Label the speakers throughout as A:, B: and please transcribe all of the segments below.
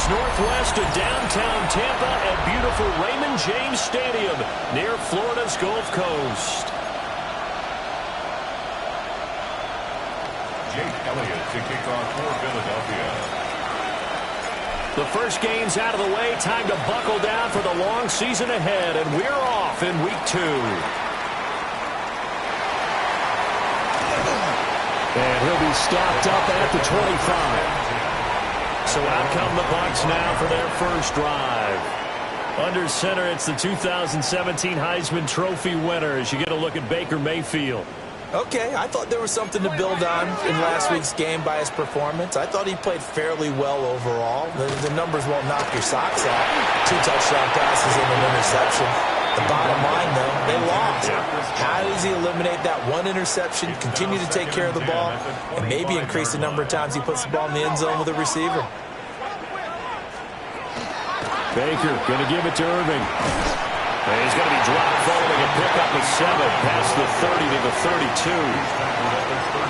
A: Northwest of downtown Tampa at beautiful Raymond James Stadium near Florida's Gulf Coast.
B: Jake Elliott to kick off for Philadelphia.
A: The first game's out of the way. Time to buckle down for the long season ahead, and we're off in week 2. And he'll be stopped up at the 25. So out come the Bucs now for their first drive. Under center, it's the 2017 Heisman Trophy winner as you get a look at Baker Mayfield.
C: Okay, I thought there was something to build on in last week's game by his performance. I thought he played fairly well overall. The numbers won't knock your socks off. 2 touchdown passes and an interception. The bottom line, though, they lost. How does he eliminate that one interception, continue to take care of the ball, and maybe increase the number of times he puts the ball in the end zone with a receiver?
A: Baker going to give it to Irving. And he's going to be dropped following a pickup of 7 past the 30 to the 32.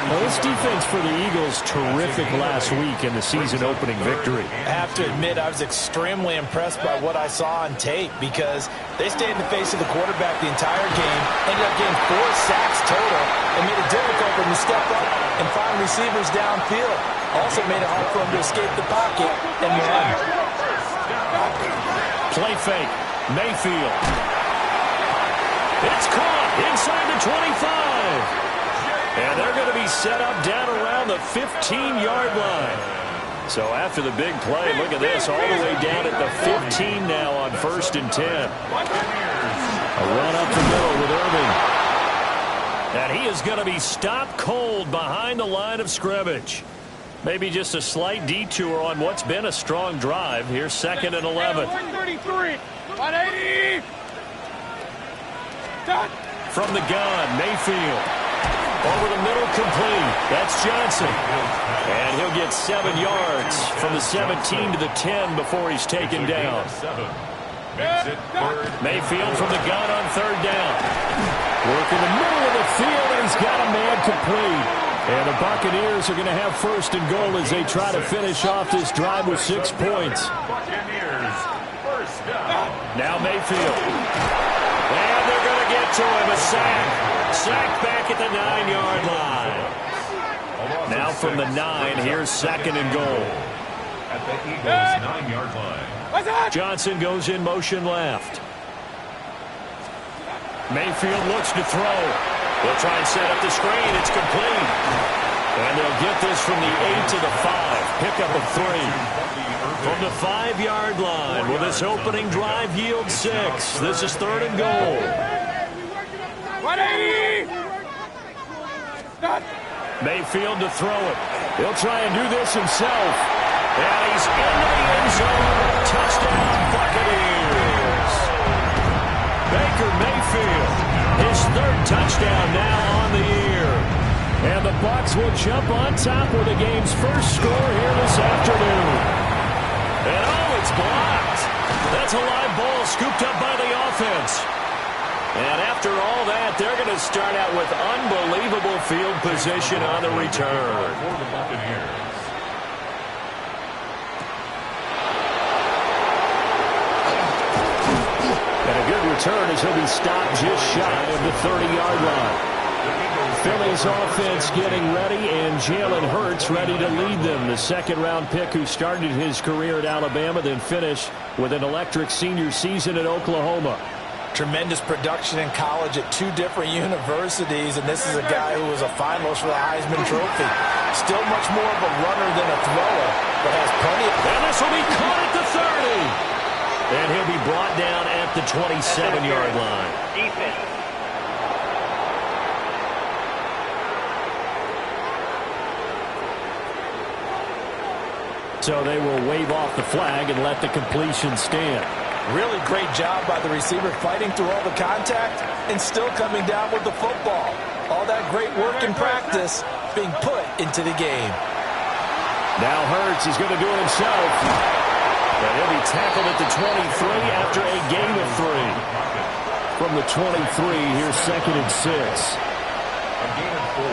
A: Well, this defense for the Eagles terrific last week in the season-opening victory.
C: I have to admit, I was extremely impressed by what I saw on tape because they stayed in the face of the quarterback the entire game, ended up getting 4 sacks total, and made it difficult for him to step up and find receivers downfield. Also made it hard for him to escape the pocket and run.
A: Play fake. Mayfield. It's caught inside the 25. And they're going to be set up down around the 15-yard line. So after the big play, look at this, all the way down at the 15 now on 1st and 10. A run up the middle with Irving. And he is going to be stopped cold behind the line of scrimmage. Maybe just a slight detour on what's been a strong drive. Here's 2nd and 11.
D: 133, 180.
A: From the gun, Mayfield. Over the middle, complete. That's Johnson. And he'll get 7 yards from the 17 to the 10 before he's taken down. Mayfield from the gun on 3rd down. Work in the middle of the field, and he's got a man complete. And the Buccaneers are going to have 1st and goal as they try to finish off this drive with 6 points. Now Mayfield. And they're going to get to him. A sack. Sacked back at the 9-yard line. Now from the 9, here's 2nd and goal.
B: At the Eagles' 9-yard line.
A: Johnson goes in motion left. Mayfield looks to throw. They'll try and set up the screen. It's complete. And they'll get this from the 8 to the 5. Pick up a 3. From the 5-yard line, will this opening drive yield 6? This is 3rd and goal.
D: 180.
A: Mayfield to throw it. He'll try and do this himself. And he's into the end zone. Touchdown, Buccaneers. Baker Mayfield, his 3rd touchdown now on the year. And the Bucs will jump on top with the game's first score here this afternoon. And oh, it's blocked. That's a live ball scooped up by the offense. And after all that, they're going to start out with unbelievable field position on the return.
B: For the Buccaneers.
A: And a good return as he'll be stopped just shy of the 30-yard line. Philly's offense getting ready, and Jalen Hurts ready to lead them. The 2nd-round pick who started his career at Alabama, then finished with an electric senior season at Oklahoma.
C: Tremendous production in college at 2 different universities, and this is a guy who was a finalist for the Heisman Trophy. Still much more of a runner than a thrower, but has plenty of...
A: And this will be caught at the 30. And he'll be brought down at the 27-yard line.
D: Defense.
A: So they will wave off the flag and let the completion stand.
C: Really great job by the receiver fighting through all the contact and still coming down with the football. All that great work in practice being put into the game.
A: Now Hurts is going to do it himself. And he'll be tackled at the 23 after a gain of 3. From the 23, here's 2nd and 6.
B: A gain of 4.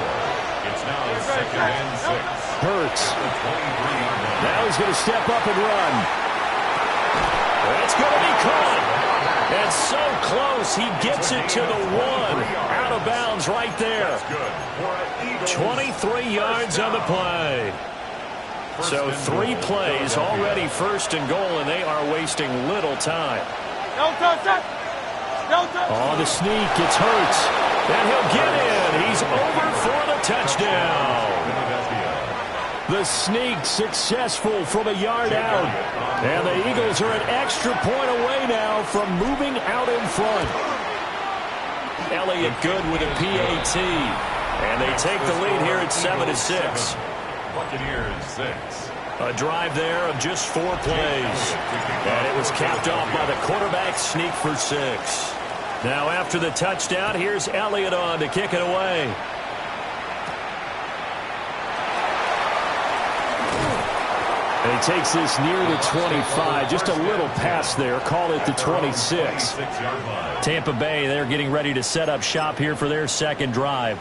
B: It's now 2nd and 6.
A: Hurts. Now he's going to step up and run. It's going to be caught. And so close, he gets it to the 1. Out of bounds right there. 23 yards on the play. So 3 plays already 1st and goal, and they are wasting little time. Oh, the sneak. It's Hurts. And he'll get in. He's over for the touchdown. The sneak successful from a yard out. And the Eagles are an extra point away now from moving out in front. Elliott good with a PAT. And they take the lead here at 7-6.
B: Buccaneers 6.
A: A drive there of just 4 plays. And it was capped off by the quarterback sneak for 6. Now after the touchdown, here's Elliott on to kick it away. And he takes this near the 25. Just a little pass there. Call it the 26. Tampa Bay, they're getting ready to set up shop here for their 2nd drive.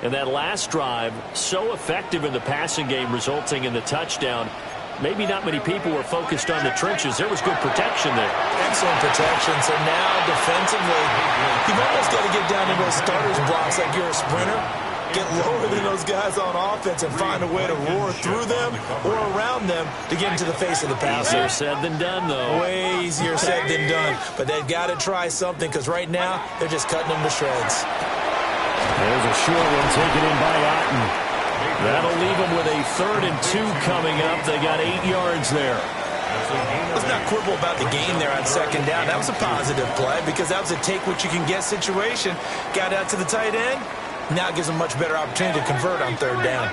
A: And that last drive, so effective in the passing game, resulting in the touchdown. Maybe not many people were focused on the trenches. There was good protection there.
C: Excellent protection. So now defensively, you've almost got to get down to those starters blocks like you're a sprinter. Get lower than those guys on offense and find a way to roar through them or around them to get into the face of the passer.
A: Easier said than done, though.
C: Way easier said than done. But they've got to try something because right now they're just cutting them to shreds.
A: There's a short one taken in by Otten. That'll leave them with a 3rd and 2 coming up. They got 8 yards there.
C: Let's not quibble about the game there on 2nd down. That was a positive play because that was a take-what-you-can-get situation. Got out to the tight end. Now it gives them much better opportunity to convert on 3rd down.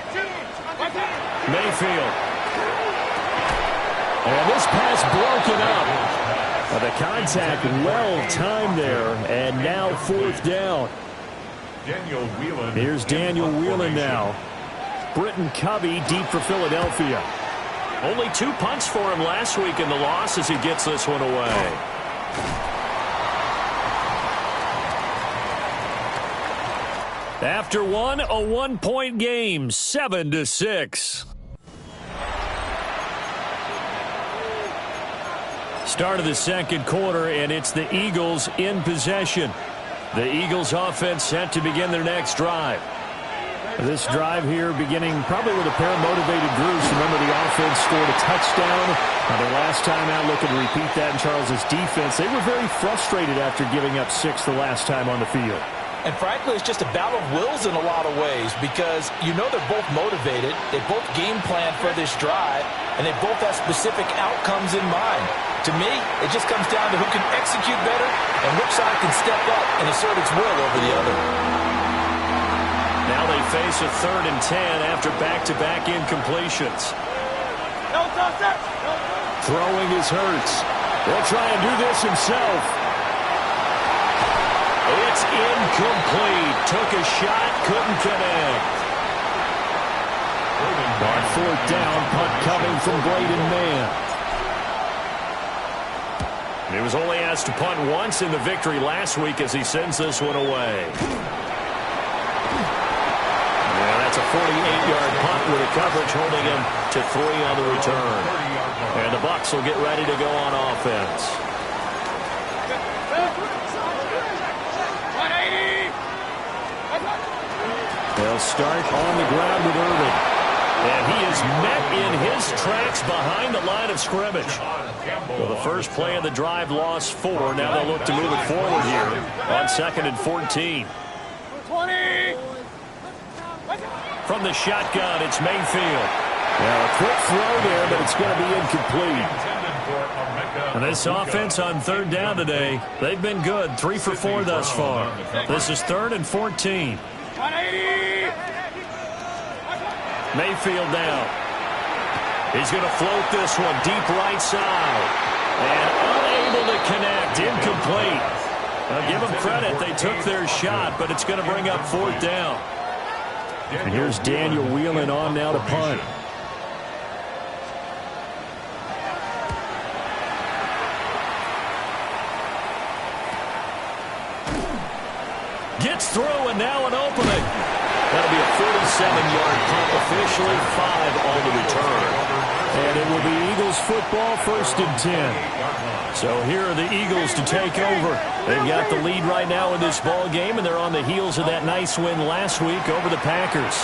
A: Mayfield. And this pass broken up. The contact well timed there, and now fourth down. Here's Daniel Whelan now. Britton Covey deep for Philadelphia. Only 2 punts for him last week in the loss as he gets this one away. After one, a 1-point game, 7-6. Start of the second quarter, and it's the Eagles in possession. The Eagles offense set to begin their next drive. This drive here beginning probably with a pair of motivated groups. Remember, the offense scored a touchdown. Their last time out, looking to repeat that in Charles's defense. They were very frustrated after giving up 6 the last time on the field.
C: And frankly, it's just a battle of wills in a lot of ways because you know they're both motivated. They both game plan for this drive, and they both have specific outcomes in mind. To me, it just comes down to who can execute better and which side can step up and assert its will over the other.
A: Now they face a 3rd and 10 after back-to-back incompletions. Throwing is Hurts. He'll try and do this himself. It's incomplete. Took a shot, couldn't connect. On 4th down, punt coming from Braden Mann. He was only asked to punt once in the victory last week as he sends this one away. Yeah, that's a 48-yard punt with a coverage holding him to 3 on the return. And the Bucs will get ready to go on offense. They'll start on the ground with Irvin. And he is met in his tracks behind the line of scrimmage. Well, the first play of the drive lost 4. Now they'll look to move it forward here on 2nd and 14.
D: 20.
A: From the shotgun, it's Mayfield. Now a quick throw there, but it's going to be incomplete. And this offense on 3rd down today, they've been good. 3 for 4 thus far. This is 3rd and 14.
D: 180.
A: Mayfield now. He's going to float this one deep right side. And unable to connect. Incomplete. Now give them credit. They took their shot, but it's going to bring up 4th down. And here's Daniel Whelan on now to punt. Gets through and now an opening. That'll be a 47-yard punt, officially 5 on the return. And it will be Eagles football, 1st and 10. So here are the Eagles to take over. They've got the lead right now in this ball game, and they're on the heels of that nice win last week over the Packers.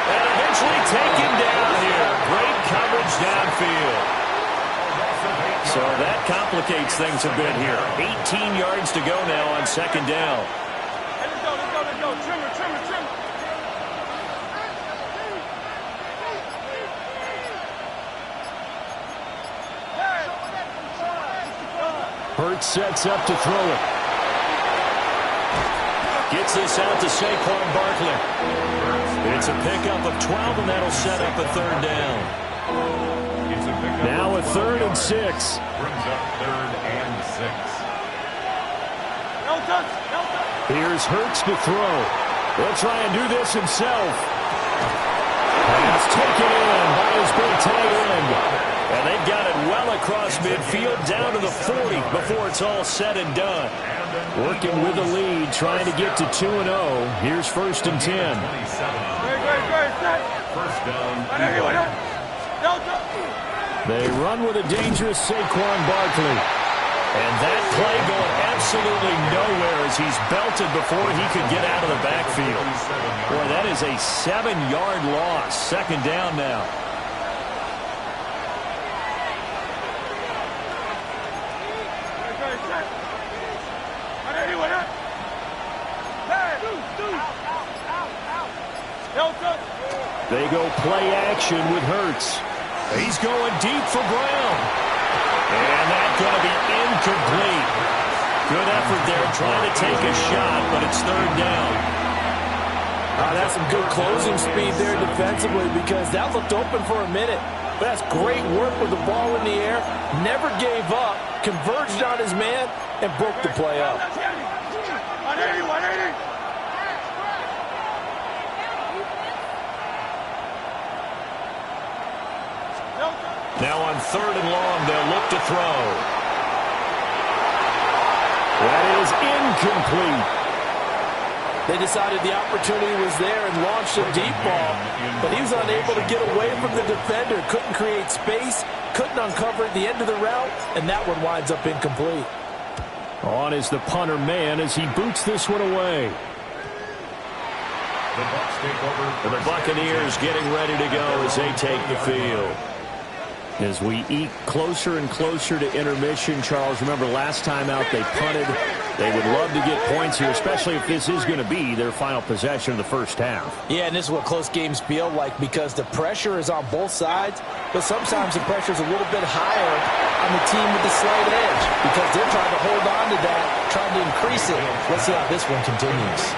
A: And eventually taken down here. Great coverage downfield. So that complicates things a bit here. 18 yards to go now on 2nd down.
D: Let's go. Trimmer.
A: Hurts sets up to throw it. Gets this out to Saquon Barkley. It's a pickup of 12, and that'll set up a 3rd down. Now a 3rd and 6.
B: Brings up 3rd and 6.
A: Here's Hurts to throw. He'll try and do this himself. Pass taken in by his big tight end. And they've got it well across midfield down to the 40 before it's all said and done. Working with the lead, trying to get to 2-0. Here's 1st and 10.
B: First down.
A: They run with a dangerous Saquon Barkley. And that play going absolutely nowhere as he's belted before he could get out of the backfield. Boy, that is a 7-yard loss. 2nd down now. They go play action with Hurts. He's going deep for Brown. And that's going to be incomplete. Good effort there trying to take a shot, but it's 3rd down.
C: That's some good closing speed there defensively because that looked open for a minute. But that's great work with the ball in the air. Never gave up, converged on his man, and broke the play up.
D: 180, 180.
A: Now on 3rd and long, they'll look to throw. That is incomplete.
C: They decided the opportunity was there and launched a deep ball, but he was unable to get away from the defender. Couldn't create space, couldn't uncover at the end of the route, and that one winds up incomplete.
A: On is the punter man as he boots this one away.
B: The Bucs take over.
A: And the Buccaneers getting ready to go as they take the field. As we eke closer and closer to intermission, Charles, remember last time out they punted. They would love to get points here, especially if this is going to be their final possession of the first half.
C: Yeah, and this is what close games feel like because the pressure is on both sides, but sometimes the pressure is a little bit higher on the team with the slight edge because they're trying to hold on to that, trying to increase it. Let's see how this one continues.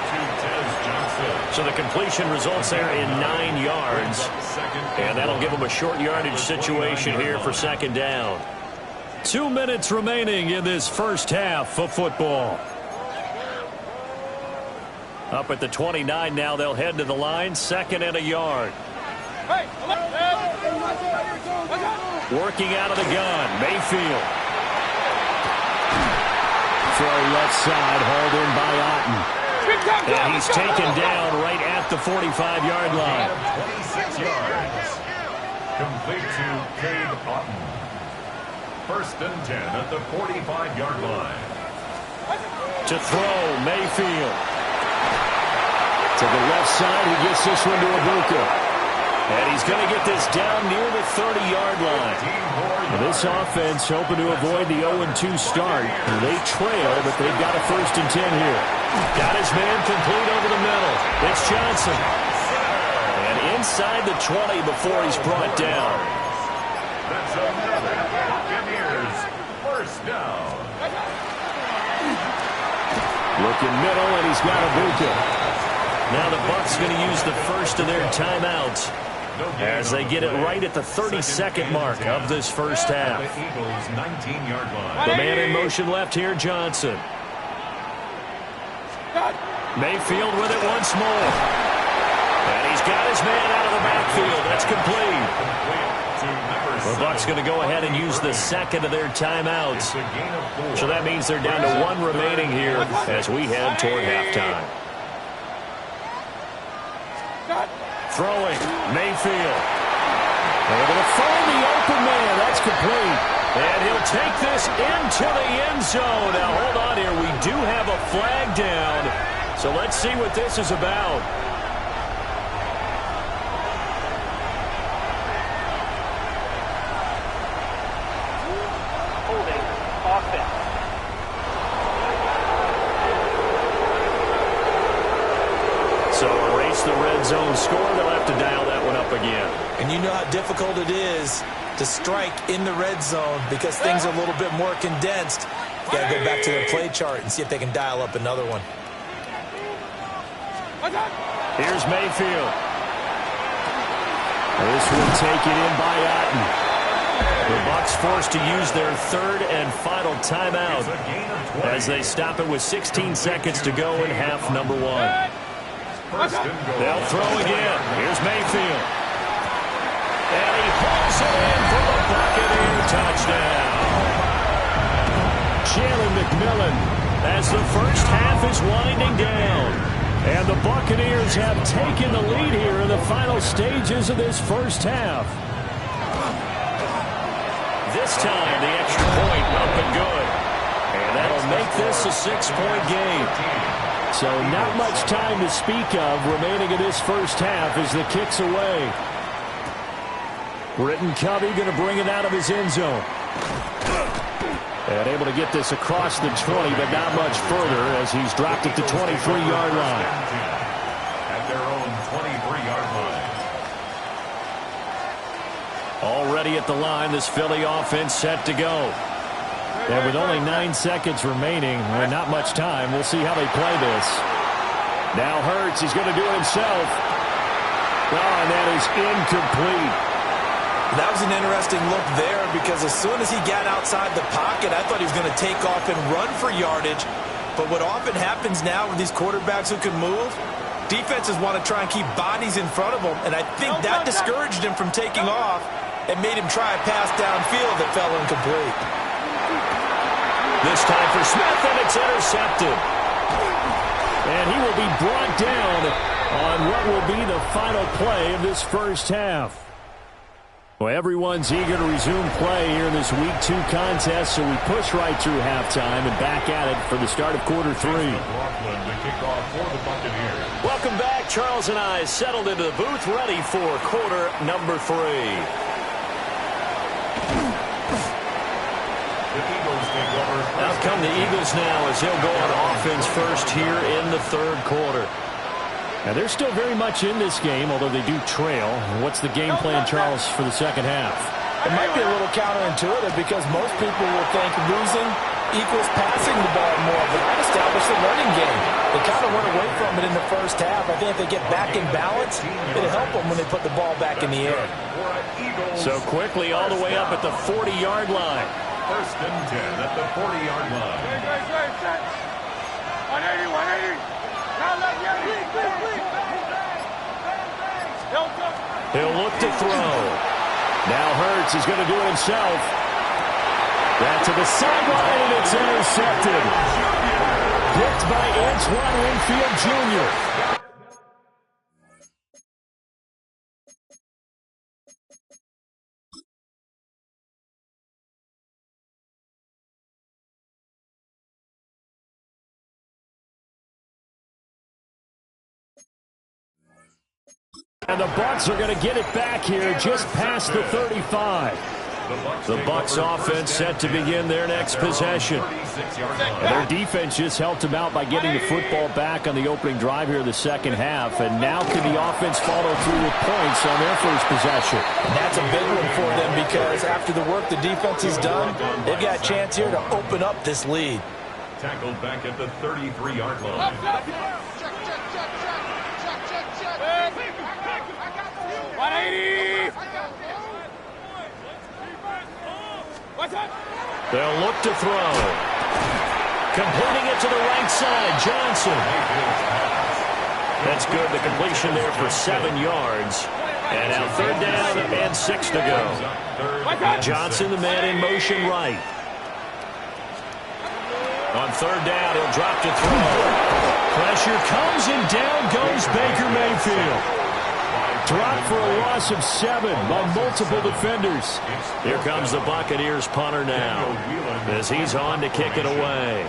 A: So the completion results there in 9 yards. And that'll give them a short yardage situation here for 2nd down. 2 minutes remaining in this first half of football. Up at the 29 now, they'll head to the line, 2nd and a yard. Working out of the gun, Mayfield. Throw left side, hauled in by Otten. And he's taken down right at the 45-yard line.
B: 26 yards. Complete to Cade Otten. 1st and 10 at the 45-yard line.
A: To throw, Mayfield. To the left side, he gets this one to Albuquerque. And he's going to get this down near the 30-yard line. This offense hoping to avoid the 0-2 start. They trail, but they've got a 1st and 10 here. Got his man complete over the middle. It's Johnson. And inside the 20 before he's brought down.
B: That's another Buccaneers 1st down.
A: Looking middle, and he's got Albuquerque. Now the Bucs going to use the first of their timeouts as they get it right at the 32nd mark of this first half.
B: The Eagles 19-yard line.
A: The man in motion left here, Johnson. Mayfield with it once more. And he's got his man out of the backfield. That's complete. The Bucs going to go ahead and use the 2nd of their timeouts. So that means they're down to 1 remaining here as we head toward halftime. Throwing, Mayfield. Able to find the open man. That's complete. And he'll take this into the end zone. Now, hold on here. We do have a flag down. So let's see what this is about.
D: Holding offense.
A: So erase the red zone score. They'll have to dial that one up again.
C: And you know how difficult it is to strike in the red zone because things are a little bit more condensed. You got to go back to their play chart and see if they can dial up another one.
A: Here's Mayfield. This will take it in by Otten. The Bucs forced to use their 3rd and final timeout as they stop it with 16 seconds to go in half number 1. They'll throw again. Here's Mayfield. And he pulls it in for the Buccaneer touchdown. Jalen McMillan as the first half is winding down. And the Buccaneers have taken the lead here in the final stages of this first half. This time the extra point up and good. And that'll make this a 6-point game. So not much time to speak of remaining in this first half as the kick's away. Britton Covey going to bring it out of his end zone. And able to get this across the 20, but not much further as he's dropped at the 23-yard line.
B: At their own 23-yard line.
A: Already at the line, this Philly offense set to go. And with only 9 seconds remaining, and not much time, we'll see how they play this. Now Hurts, he's going to do it himself. Oh, and that is incomplete.
C: That was an interesting look there because as soon as he got outside the pocket, I thought he was going to take off and run for yardage. But what often happens now with these quarterbacks who can move, defenses want to try and keep bodies in front of them, and I think that discouraged him from taking off and made him try a pass downfield that fell incomplete.
A: This time for Smith, and it's intercepted. And he will be brought down on what will be the final play of this first half. Well, everyone's eager to resume play here in this Week 2 contest, so we push right through halftime and back at it for the start of quarter 3. Welcome back. Charles and I settled into the booth, ready for quarter number 3. Out come the Eagles now as they'll go on offense first here in the third quarter. Now, they're still very much in this game, although they do trail. What's the game plan, Charles, for the second half?
C: It might be a little counterintuitive because most people will think losing equals passing the ball more, but that established the running game. They kind of went away from it in the first half. I think if they get back in balance, it'll help them when they put the ball back in the air.
A: So quickly all the way up at the 40-yard line.
B: First and 10 at the 40-yard line.
D: 180, 180.
A: He'll look to throw. Now Hurts is going to do it himself. That to the sideline, and it's intercepted. Picked by Antoine Winfield Jr. And the Bucs are going to get it back here just past the 35. The Bucs offense set to begin their next possession. And their defense just helped them out by getting the football back on the opening drive here in the second half. And now can the offense follow through with points on their first possession?
C: And that's a big one for them because after the work the defense has done, they've got a chance here to open up this lead.
B: Tackled back at the 33-yard line.
D: 180.
A: They'll look to throw. Completing it to the right side, Johnson. That's good. The completion there for 7 yards. And now third down and 6 to go. Johnson, the man in motion right. On third down, he'll drop to throw. Pressure comes and down goes Baker Mayfield. Dropped for a loss of 7 by multiple defenders. Here comes the Buccaneers punter now as he's on to kick it away.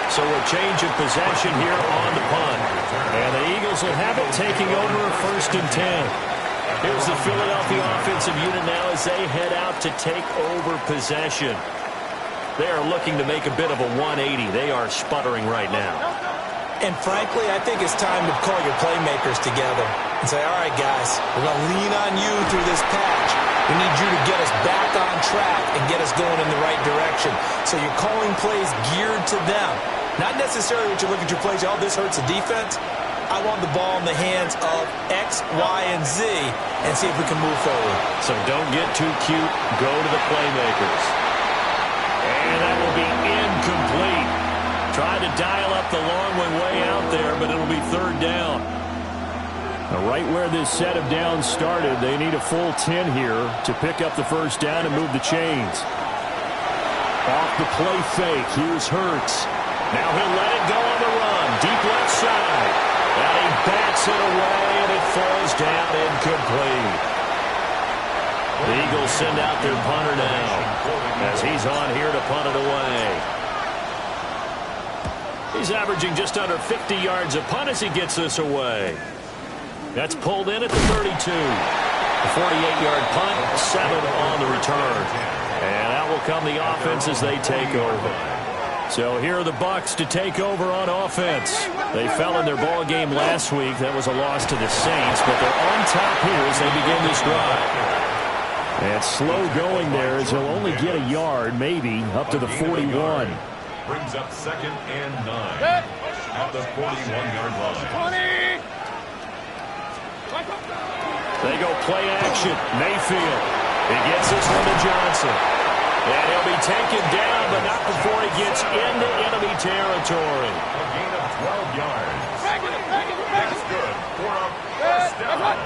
A: So a change of possession here on the punt. And the Eagles will have it taking over a 1st and 10. Here's the Philadelphia offensive unit now as they head out to take over possession. They are looking to make a bit of a 180. They are sputtering right now.
C: And frankly, I think it's time to call your playmakers together and say, all right, guys, we're going to lean on you through this patch. We need you to get us back on track and get us going in the right direction. So you're calling plays geared to them. Not necessarily what you look at your plays, oh, this hurts the defense. I want the ball in the hands of X, Y, and Z and see if we can move forward.
A: So don't get too cute. Go to the playmakers. And that will be incomplete. Tried to dial up the long one way out there, but it'll be third down. Now, right where this set of downs started, they need a full 10 here to pick up the first down and move the chains. Off the play fake. Here's Hurts. Now he'll let it go on the run. Deep left side. And he bats it away, and it falls down incomplete. The Eagles send out their punter now as he's on here to punt it away. He's averaging just under 50 yards a punt as he gets this away. That's pulled in at the 32. A 48-yard punt, 7 on the return. And out will come the offense as they take over. So here are the Bucs to take over on offense. They fell in their ball game last week. That was a loss to the Saints, but they're on top here as they begin this drive. And slow going there as he'll only get a yard, maybe, up to the 41.
B: Brings up 2nd and 9 at the 41-yard line.
D: 20.
A: They go play action. Mayfield. He gets this one to Johnson. And he'll be taken down, but not before he gets into enemy territory.
B: A gain of 12 yards. That's good for a first down.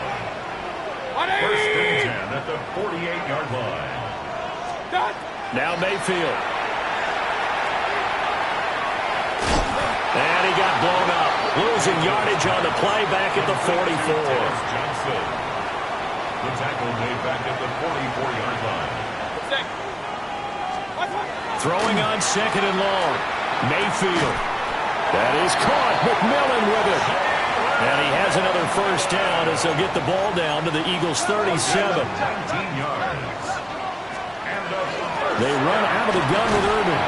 B: 1st and 10 at the 48-yard line.
A: Now Mayfield. And he got blown up. Losing yardage on the play back at the 44.
B: Johnson. The tackle made back at the 44-yard line.
A: Throwing on 2nd and long. Mayfield. That is caught. McMillan with it. And he has another first down as he'll get the ball down to the Eagles' 37.
B: 19 yards.
A: They run out of the gun with Urban.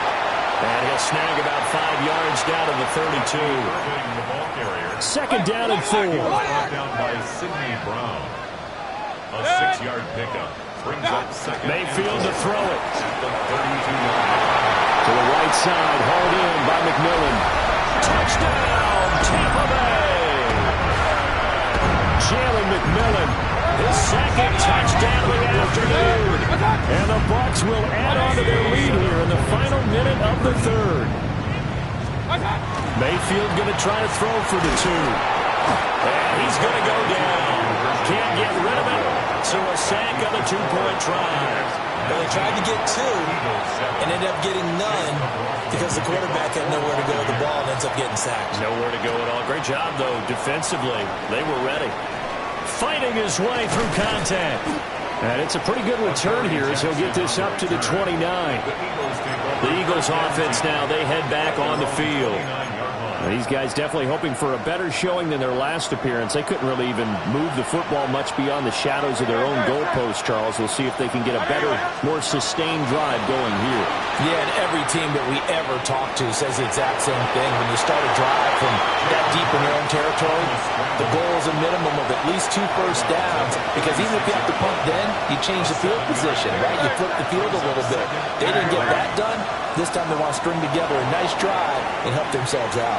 A: And he'll snag about 5 yards down to the 32. 2nd down and 4.
B: Brought down by Sidney Brown. A 6-yard pickup. Brings up 2nd.
A: Mayfield to throw it.
B: At the 32-yard line.
A: To the right side, hauled in by McMillan. Touchdown, Tampa Bay! Jalen McMillan, his 2nd touchdown of the afternoon. And the Bucs will add on to their lead here in the final minute of the 3rd. Mayfield going to try to throw for the 2. And he's going to go down. Can't get rid of it. So a sack on the 2-point try.
C: Well, they tried to get 2 and ended up getting none because the quarterback had nowhere to go with the ball and ends up getting sacked.
A: Nowhere to go at all. Great job, though, defensively. They were ready. Fighting his way through contact. And it's a pretty good return here as he'll get this up to the 29. The Eagles offense now, they head back on the field. Now, these guys definitely hoping for a better showing than their last appearance. They couldn't really even move the football much beyond the shadows of their own goalpost, Charles. We'll see if they can get a better, more sustained drive going here.
C: Yeah, and every team that we ever talk to says the exact same thing. When you start a drive from that deep in your own territory, the goal is a minimum of at least 2 first downs, because even if you have to punt then, you change the field position, right? You flip the field a little bit. They didn't get that done. This time they want to string together a nice drive and help themselves out.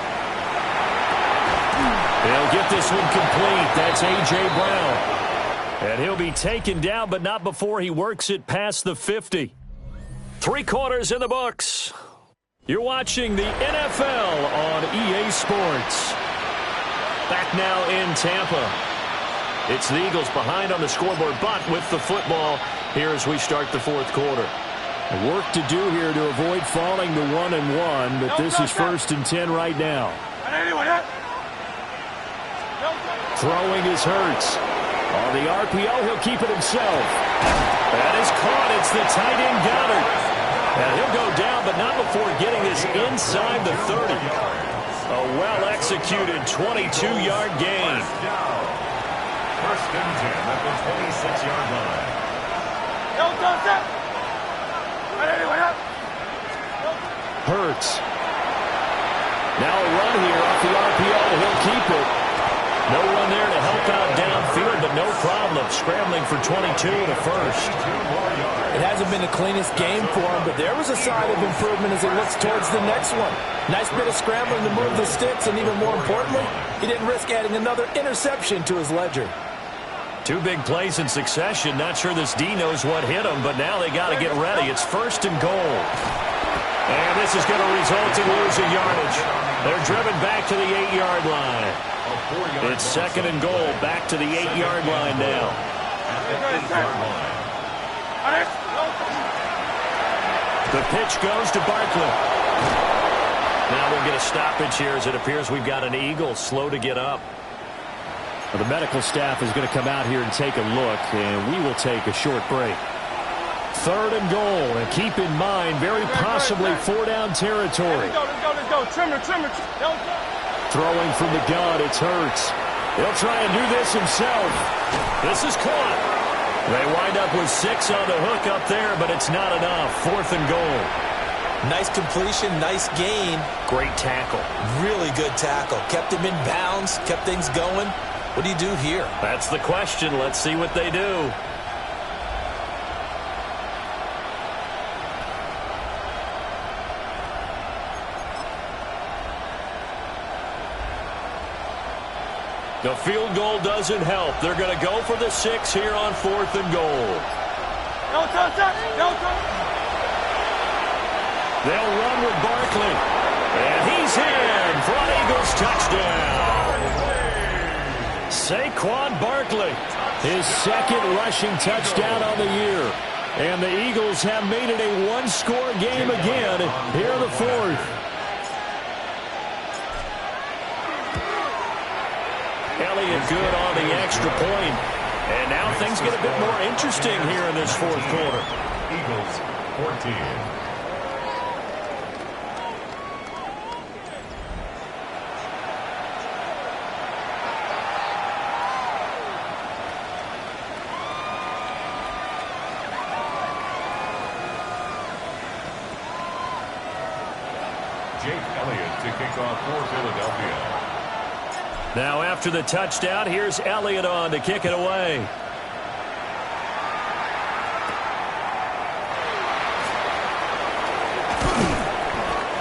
A: They'll get this one complete. That's A.J. Brown. And he'll be taken down, but not before he works it past the 50. 3 quarters in the books. You're watching the NFL on EA Sports. Back now in Tampa. It's the Eagles behind on the scoreboard, but with the football here as we start the 4th quarter. Work to do here to avoid falling to 1-1, but this is 1st and 10 right now. Throwing is Hurts. On the RPO, he'll keep it himself. That is caught. It's the tight end Goddard. And he'll go down, but not before getting this inside the 30. A well-executed 22-yard gain.
B: 1st and 10 at the 26-yard line.
A: Hurts. Now a run here off the RPO. He'll keep it. No one there to help out downfield, but no problem. Scrambling for 22 and a first.
C: It hasn't been the cleanest game for him, but there was a sign of improvement as he looks towards the next one. Nice bit of scrambling to move the sticks, and even more importantly, he didn't risk adding another interception to his ledger.
A: 2 big plays in succession. Not sure this D knows what hit him, but now they got to get ready. It's 1st and goal. And this is going to result in losing yardage. They're driven back to the 8-yard line. It's 2nd and goal, back to the 8-yard line now. The pitch goes to Barkley. Now we'll get a stoppage here as it appears we've got an Eagle slow to get up. Well, the medical staff is going to come out here and take a look, and we will take a short break. 3rd and goal, and keep in mind, very possibly 4-down territory.
D: Let's go. Trimmer.
A: Throwing from the gun, it's Hurts. He'll try and do this himself. This is caught. They wind up with 6 on the hook up there, but it's not enough. 4th and goal.
C: Nice completion, nice gain.
A: Great tackle.
C: Really good tackle. Kept him in bounds, kept things going. What do you do here?
A: That's the question. Let's see what they do. The field goal doesn't help. They're going to go for the 6 here on 4th and goal. They'll run with Barkley. And he's in for an Eagles touchdown. Saquon Barkley, his 2nd rushing touchdown on the year. And the Eagles have made it a one-score game again here in the 4th. Elliott good on the extra point. And now things get a bit more interesting here in this 4th quarter.
B: Eagles 14. To kick off for Philadelphia.
A: Now after the touchdown, here's Elliott on to kick it away.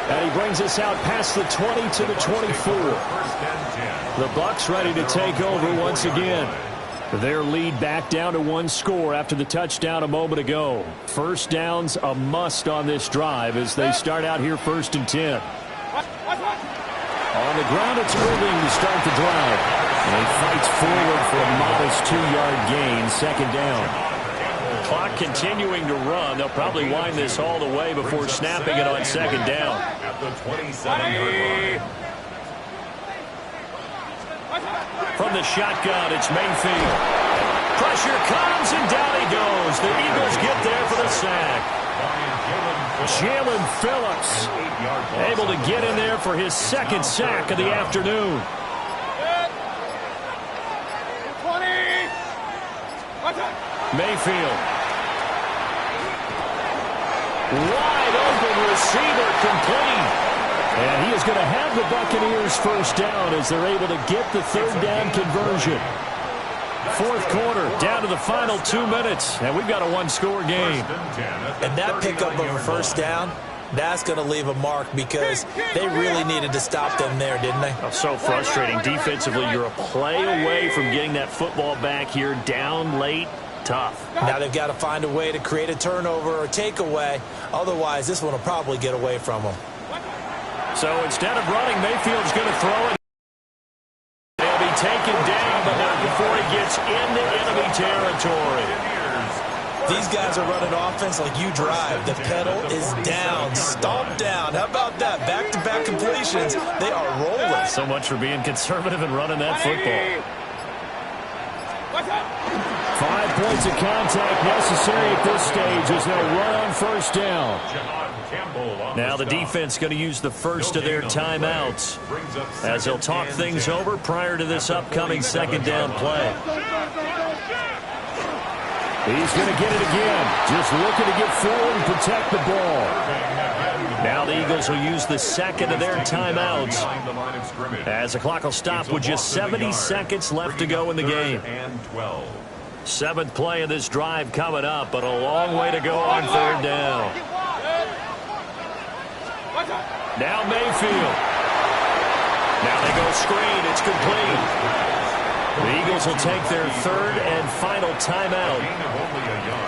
A: And he brings us out past the 20 to the 24. The Bucs ready to take over once again. Their lead back down to 1 score after the touchdown a moment ago. First down's a must on this drive as they start out here 1st and 10. On the ground, it's Irving to start the drive. And he fights forward for a modest 2-yard gain, 2nd down. Clock continuing to run. They'll probably wind this all the way before snapping it on 2nd down.
B: At the 27-yard line.
A: From the shotgun, it's Mayfield. Pressure comes, and down he goes. The Eagles get there for the sack. Jalen Phillips able to get in there for his 2nd sack of the afternoon. Mayfield. Wide open receiver complete. And he is going to have the Buccaneers 1st down as they're able to get the 3rd down conversion. 4th quarter, down to the final 2 minutes, and we've got a 1-score game.
C: And that pickup of a 1st down, that's going to leave a mark because they really needed to stop them there, didn't they?
A: Oh, so frustrating. Defensively, you're a play away from getting that football back here, down late, tough.
C: Now they've got to find a way to create a turnover or takeaway. Otherwise, this one will probably get away from them.
A: So instead of running, Mayfield's going to throw it. He'll be taken down, but not before he gets into enemy territory.
C: These guys are running offense like you drive. The pedal is down, stomped down. How about that? Back-to-back completions. They are rolling.
A: So much for being conservative and running that football. 5 points of contact necessary at this stage as they'll run on 1st down. Now the defense going to use the first of their timeouts as they'll talk things over prior to this upcoming 2nd down play. He's going to get it again. Just looking to get forward and protect the ball. Now the Eagles will use the 2nd of their timeouts as the clock will stop with just 70 seconds left to go in the game. 7th play of this drive coming up, but a long way to go on 3rd down. Now Mayfield. Now they go screen. It's complete. The Eagles will take their 3rd and final timeout.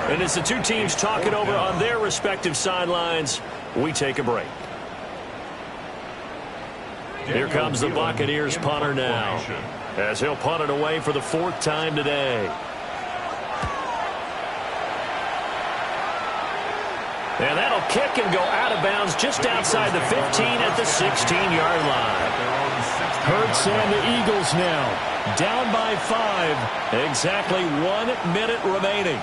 A: And as the two teams talk it over on their respective sidelines, we take a break. Here comes the Buccaneers punter now, as he'll punt it away for the 4th time today. And that'll kick and go out of bounds just outside the 15 at the 16-yard line. Hurts and the Eagles now down by 5. Exactly 1 minute remaining.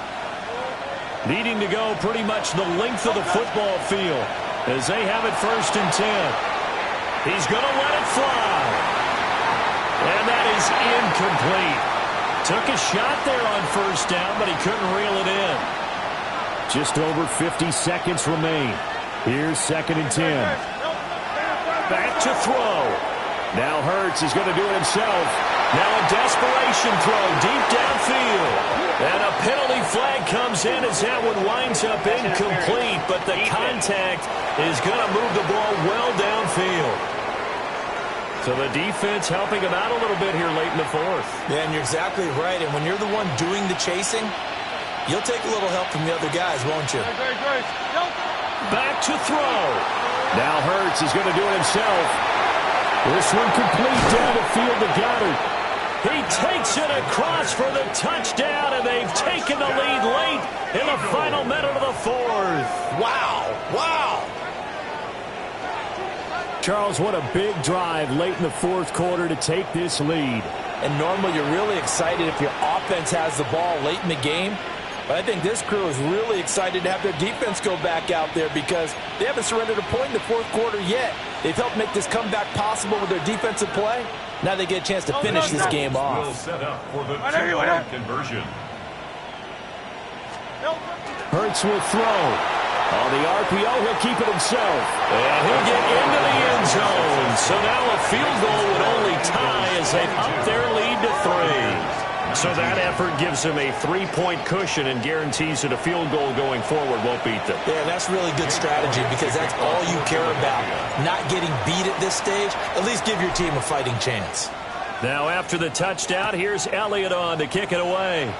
A: Needing to go pretty much the length of the football field as they have it 1st and 10. He's going to let it fly. And that is incomplete. Took a shot there on 1st down, but he couldn't reel it in. Just over 50 seconds remain. Here's 2nd and 10. Back to throw. Now Hurts is going to do it himself. Now a desperation throw deep downfield. And a penalty flag comes in as that one winds up incomplete, but the contact is going to move the ball well downfield. So the defense helping him out a little bit here late in the fourth.
C: Yeah, and you're exactly right. And when you're the one doing the chasing, you'll take a little help from the other guys, won't you?
A: Back to throw. Now Hurts is going to do it himself. This one complete down the field to Goddard. He takes it across for the touchdown, and they've taken the lead late in the final minute of the fourth.
C: Wow. Wow.
A: Charles, what a big drive late in the fourth quarter to take this lead.
C: And normally you're really excited if your offense has the ball late in the game. But I think this crew is really excited to have their defense go back out there because they haven't surrendered a point in the fourth quarter yet. They've helped make this comeback possible with their defensive play. Now they get a chance to finish this game off.
B: Will set up for the two-point conversion.
A: Hurts will throw. On the RPO, he'll keep it himself. And he'll get into the end zone. So now a field goal would only tie as they up their lead to 3. So that effort gives him a 3-point cushion and guarantees that a field goal going forward won't beat them.
C: Yeah, that's really good strategy because that's all you care about. Not getting beat at this stage. At least give your team a fighting chance.
A: Now after the touchdown, here's Elliott on to kick it away.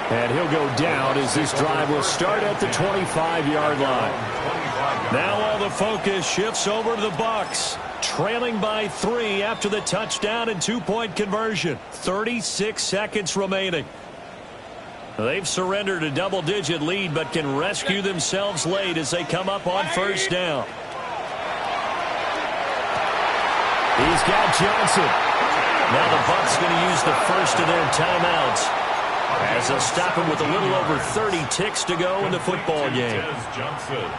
A: And he'll go down as this drive will start at the 25-yard line. Now all the focus shifts over to the Bucs. Trailing by 3 after the touchdown and 2-point conversion. 36 seconds remaining. They've surrendered a double-digit lead but can rescue themselves late as they come up on first down. He's got Johnson. Now the Bucs going to use the first of their timeouts as they'll stop him with a little over 30 ticks to go in the football game.
B: Johnson.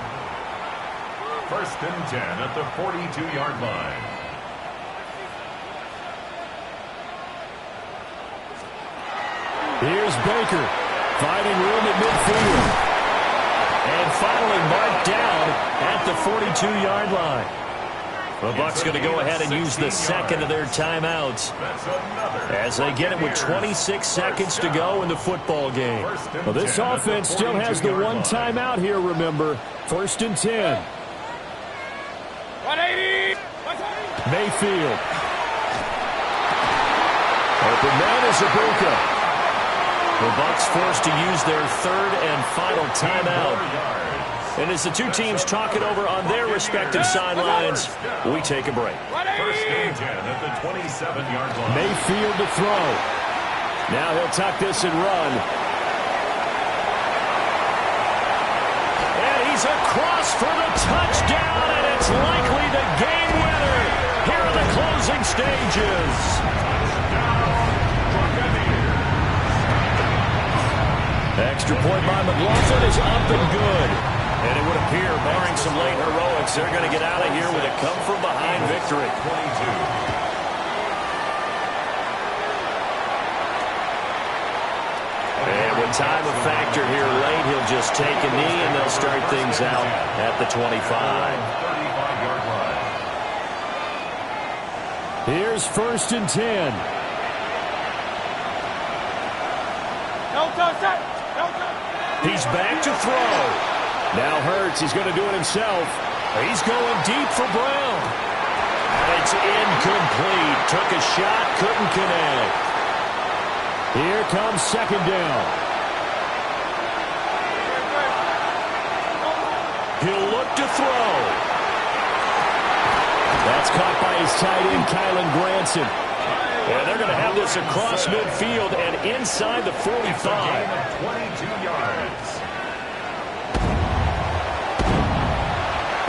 B: First and 10 at the 42-yard line.
A: Here's Baker, finding room at midfield. And finally marked down at the 42-yard line. The Bucs going to go ahead and use the second of their timeouts as they get it with 26 seconds to go in the football game. Well, this offense still has the one timeout here, remember. First and 10.
D: 180.
A: Mayfield. Open man is Ibuka. The Bucs forced to use their third and final timeout. And as the two teams talk it over on their respective sidelines, we take a break.
B: First and 10 at the 27-yard line.
A: Mayfield to throw. Now he'll tuck this and run. And he's across for the touchdown, and it's likely the game winner here in the closing stages. Extra point by McLaughlin is up and good. And it would appear, barring some late heroics, they're going to get out of here with a come-from-behind victory.
B: 22.
A: And with time a factor here late, he'll just take a knee, and they'll start things out at the 25.
B: 35-yard line.
A: Here's first and 10. He's back to throw. Now Hurts, he's going to do it himself. He's going deep for Brown. And it's incomplete. Took a shot, couldn't connect. Here comes second down. He'll look to throw. That's caught by his tight end, Kylan Granson. And they're going to have this across midfield and inside the 45.
B: 22 yards.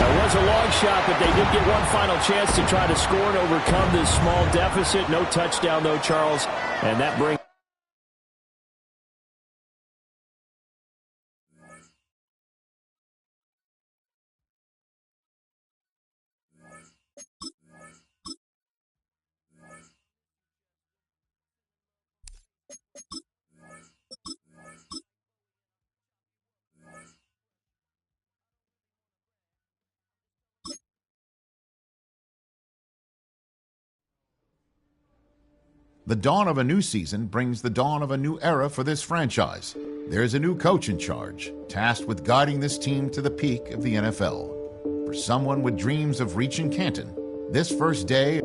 A: It was a long shot, but they did get one final chance to try to score and overcome this small deficit. No touchdown, though, Charles. And that brings...
E: The dawn of a new season brings the dawn of a new era for this franchise. There's a new coach in charge, tasked with guiding this team to the peak of the NFL. For someone with dreams of reaching Canton, this first day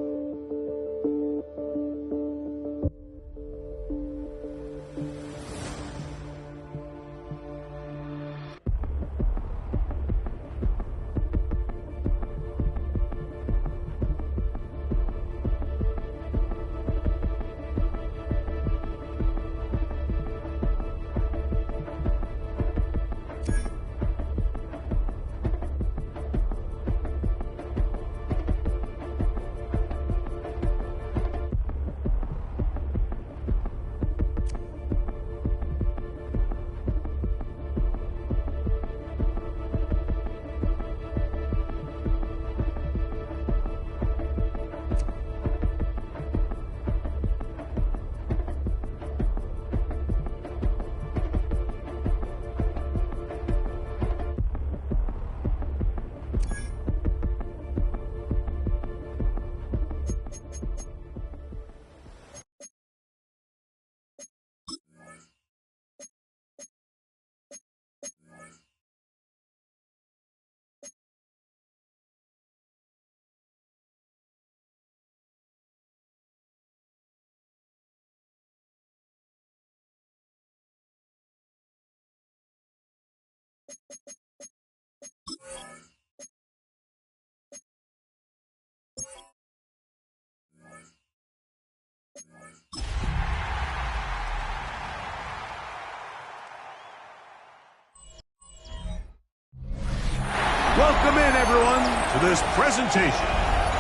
F: Welcome in, everyone, to this presentation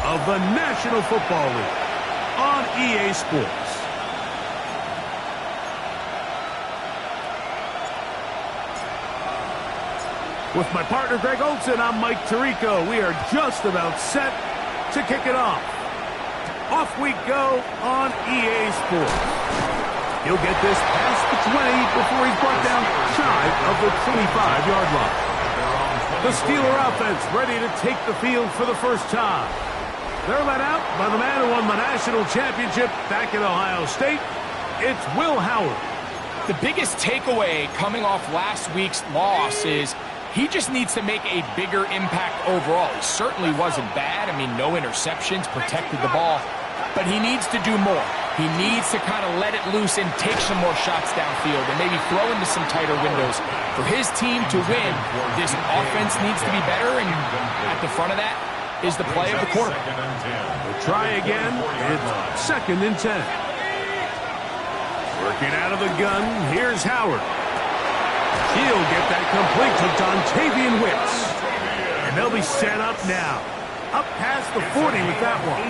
F: of the National Football League on EA Sports. With my partner, Greg Olson, I'm Mike Tirico. We are just about set to kick it off. Off we go on EA Sports. He'll get this past the 20 before he's brought down shy of the 25-yard line. The Steeler offense ready to take the field for the first time. They're led out by the man who won the national championship back at Ohio State. It's Will Howard.
G: The biggest takeaway coming off last week's loss is he just needs to make a bigger impact overall. He certainly wasn't bad. I mean, no interceptions, protected the ball. But he needs to do more. He needs to kind of let it loose and take some more shots downfield and maybe throw into some tighter windows. For his team to win, this offense needs to be better, and at the front of that is the play of the quarterback.
F: We'll try again. It's 2nd and 10. Working out of the gun, here's Howard. He'll get that complete to Dontavian Wicks. And they'll be set up now. Up past the 40 with that one.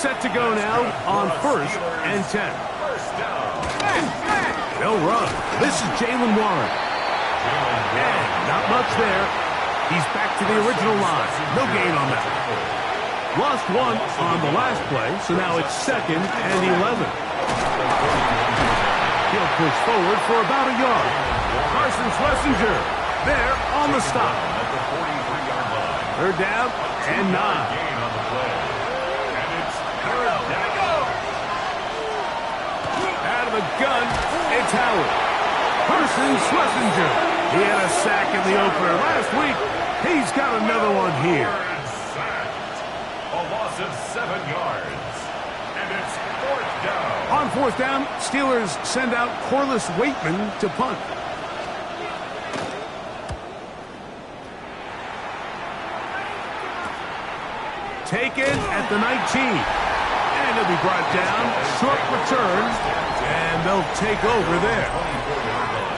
F: Set to go now on 1st and 10. They'll run. This is Jalen Warren. And not much there. He's back to the original line. No gain on that. Lost one on the last play, so now it's 2nd and 11. He'll push forward for about a yard. Carson Schlesinger there on the stop. 3rd down and 9. Out of the gun, it's Howard. Carson Schlesinger. He had a sack in the opener last week. He's got another one here.
B: A loss of 7 yards. And it's 4th down.
F: On 4th down, Steelers send out Corliss Waitman to punt. Taken at the 19. And he'll be brought down. Short return. And they'll take over there.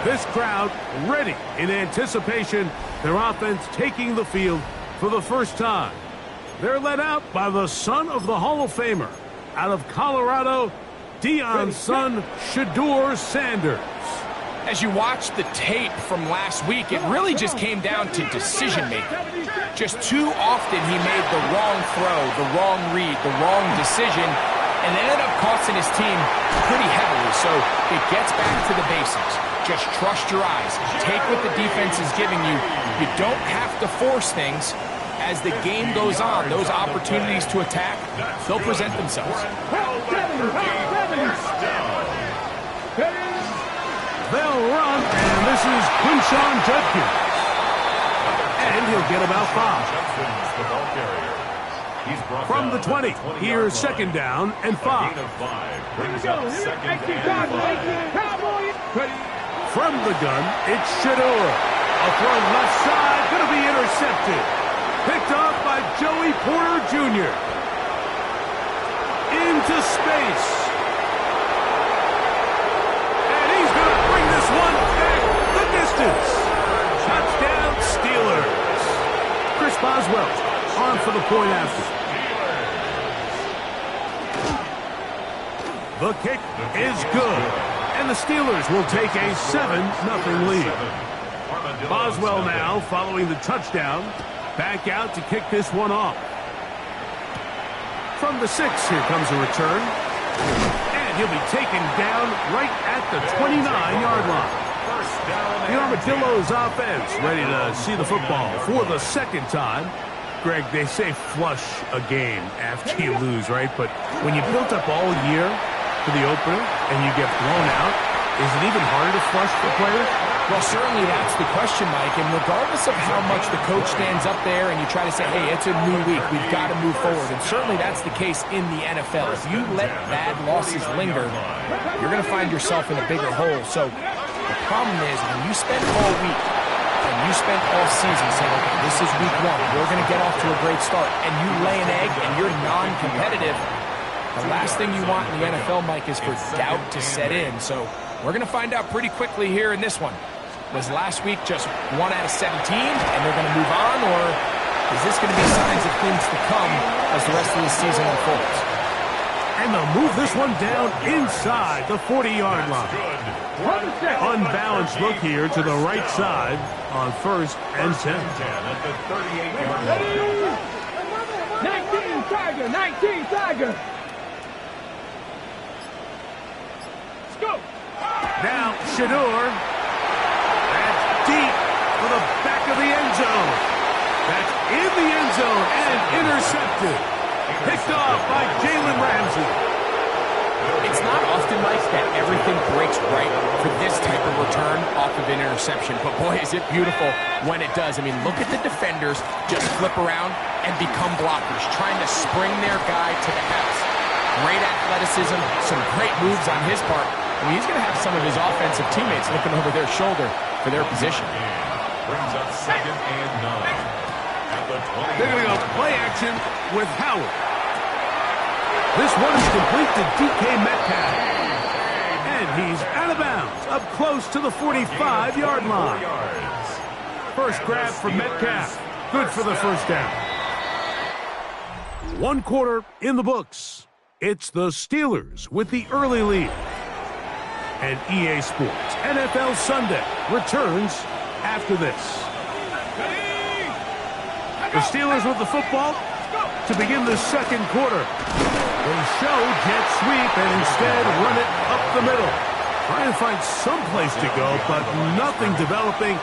F: This crowd ready in anticipation. Their offense taking the field for the first time. They're led out by the son of the Hall of Famer. Out of Colorado, Deion's son, Shedeur Sanders.
G: As you watch the tape from last week, it really just came down to decision-making. Just too often he made the wrong throw, the wrong read, the wrong decision, and it ended up costing his team pretty heavily. So it gets back to the basics. Just trust your eyes. Take what the defense is giving you. You don't have to force things. As the game goes on, those opportunities to attack, they'll present themselves.
F: They'll run, and this is Quinshon Judkins. And he'll get about 5. From the 20, here's second down and 5. From the gun, it's Shador. A throw left side, going to be intercepted. Picked off by Joey Porter Jr. Into space. And he's going to bring this one back the distance. Touchdown, Steelers. Chris Boswell on for the point after. The kick is good. And the Steelers will take a 7-0 lead. Boswell now following the touchdown. Back out to kick this one off. From the 6, here comes a return. And he'll be taken down right at the 29-yard line. The Armadillos offense ready to see the football for the second time. Greg, they say flush a game after you lose, right? But when you built up all year for the opener and you get blown out, is it even harder to flush for players?
G: Well, certainly that's the question, Mike. And regardless of how much the coach stands up there and you try to say, hey, it's a new week, we've got to move forward. And certainly that's the case in the NFL. If you let bad losses linger, you're going to find yourself in a bigger hole. So the problem is when you spend all week and you spend all season saying, okay, this is week 1, we're going to get off to a great start, and you lay an egg and you're non-competitive, the last thing you want in the NFL, Mike, is for doubt to set in. So we're going to find out pretty quickly here in this one. Was last week just 1 out of 17 and they're going to move on, or is this going to be signs of things to come as the rest of the season unfolds?
F: And they'll move this one down inside the 40-yard line. Unbalanced look here to the right side on 1st and 10.
D: 19 Tiger, 19 Tiger. Let's go.
F: Now Shador. Deep for the back of the end zone. That's in the end zone and intercepted. Picked off by Jalen Ramsey.
G: It's not often, Mike, that everything breaks right for this type of return off of an interception. But boy, is it beautiful when it does. I mean, look at the defenders just flip around and become blockers, trying to spring their guy to the house. Great athleticism, some great moves on his part. I mean, he's going to have some of his offensive teammates looking over their shoulder for their position.
B: Brings up 2nd and 9. At the 20.
F: They're going to go play action with Howard. This one is complete to DK Metcalf. And he's out of bounds, up close to the 45-yard line. First grab for Metcalf. Good for the first down. 1 quarter in the books. It's the Steelers with the early lead. And EA Sports NFL Sunday returns after this. The Steelers with the football to begin the second quarter. They show jet sweep and instead run it up the middle. Trying to find some place to go, but nothing developing.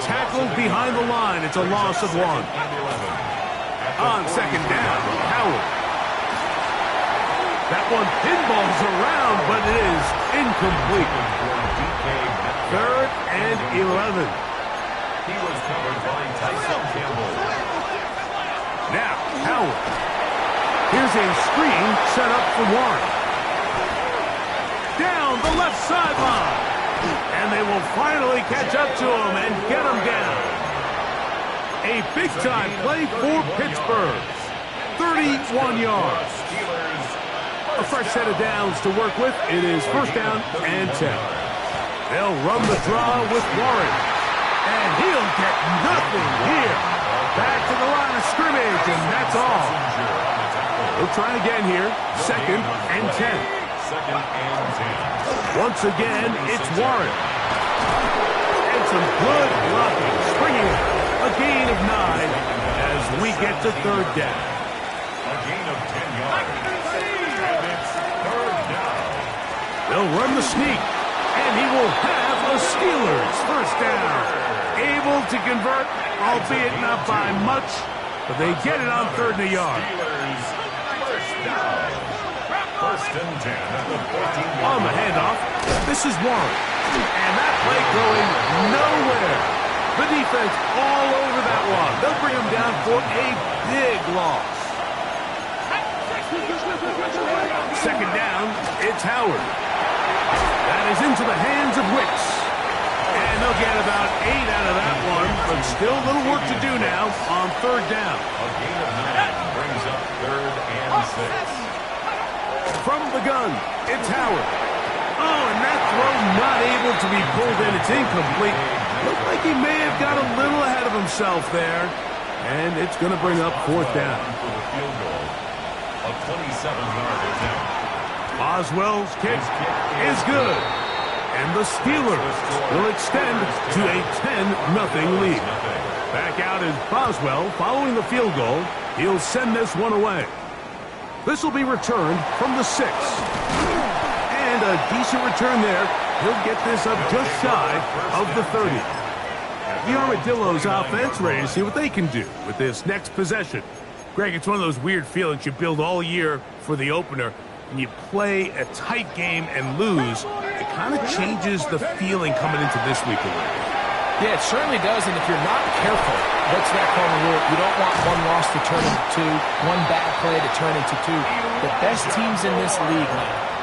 F: Tackled behind the line. It's a loss of 1. On second down, Howard. That one pinballs around, but it is incomplete. 3rd and 11.
B: He was covered by Tyson Campbell.
F: Now, Howard. Here's a screen set up for Warren. Down the left sideline. And they will finally catch up to him and get him down. A big-time play for Pittsburgh. 31 yards. A fresh set of downs to work with. It is 1st down and 10. They'll run the draw with Warren. And he'll get nothing here. Back to the line of scrimmage, and that's all. We'll try again here. 2nd and 10.
B: 2nd and 10.
F: Once again, it's Warren. And some good blocking. Springing it. A gain of 9 as we get to 3rd down.
B: A gain of 10 yards. And it's 3rd down.
F: They'll run the sneak. And he will have a Steelers first down. Able to convert, albeit not by much, but they get it on 3rd and a yard.
B: Steelers first down. First and 10 at the 14.
F: On the handoff, this is Warren. And that play going nowhere. The defense all over that one. They'll bring him down for a big loss. Second down, it's Howard. That is into the hands of Wicks. And they'll get about 8 out of that one, but still a little work to do now on third down.
B: A gain of 9 brings up 3rd and 6.
F: From the gun, it's Howard. Oh, and that throw not able to be pulled in. It's incomplete. Looked like he may have got a little ahead of himself there. And it's going to bring up 4th down.
B: For the field goal, a 27-yard attempt.
F: Boswell's kick is good. And the Steelers will extend to a 10-0 lead. Back out is Boswell following the field goal. He'll send this one away. This will be returned from the 6. And a decent return there. He'll get this up just shy of the 30. The Armadillos offense ready to see what they can do with this next possession. Greg, it's one of those weird feelings you build all year for the opener. And you play a tight game and lose, it kind of changes the feeling coming into this week a little.
G: Yeah, it certainly does, and if you're not careful, what's that called rule? You don't want one loss to turn into 2, one bad play to turn into 2. The best teams in this league,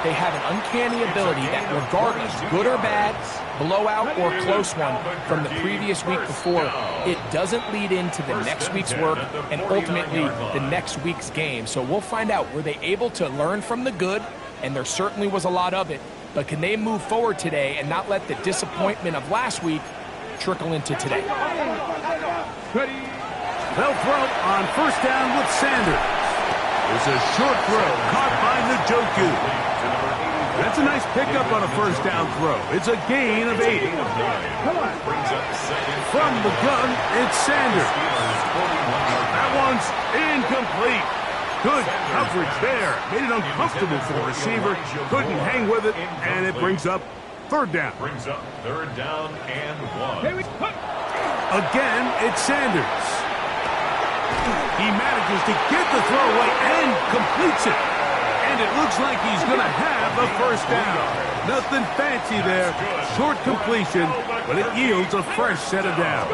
G: they have an uncanny ability that regardless, good or bad, blowout or close one from the previous week before, it doesn't lead into the next week's work and ultimately the next week's game. So we'll find out, were they able to learn from the good? And there certainly was a lot of it. But can they move forward today and not let the disappointment of last week trickle into today?
F: They'll throw on first down with Sanders. It's a short throw caught by Njoku. That's a nice pickup on a first down throw. It's a gain of 8. From the gun, it's Sanders. That one's incomplete. Good coverage there. Made it uncomfortable for the receiver. Couldn't hang with it, and it brings up third down.
B: Brings up 3rd down and 1.
F: Again, it's Sanders. He manages to get the throw away and completes it. And it looks like he's going to have a first down. Nothing fancy there. Short completion, but it yields a fresh set of downs.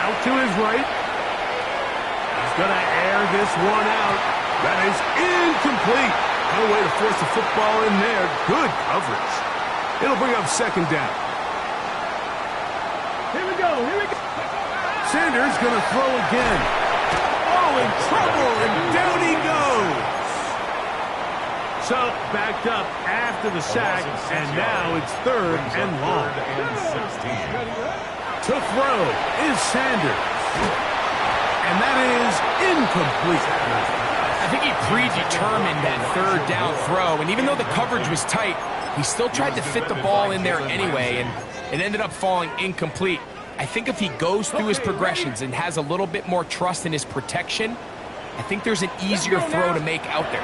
F: Out to his right. He's going to air this one out. That is incomplete. No way to force the football in there. Good coverage. It'll bring up 2nd down.
D: Here we go.
F: Sanders going to throw again. Oh, in trouble, and down he goes. So, backed up after the sack, and now it's 3rd and long. To throw is Sanders. And that is incomplete.
G: I think he predetermined that 3rd down throw, and even though the coverage was tight, he still tried to fit the ball in there anyway, and it ended up falling incomplete. I think if he goes through his progressions and has a little bit more trust in his protection, I think there's an easier throw to make out there.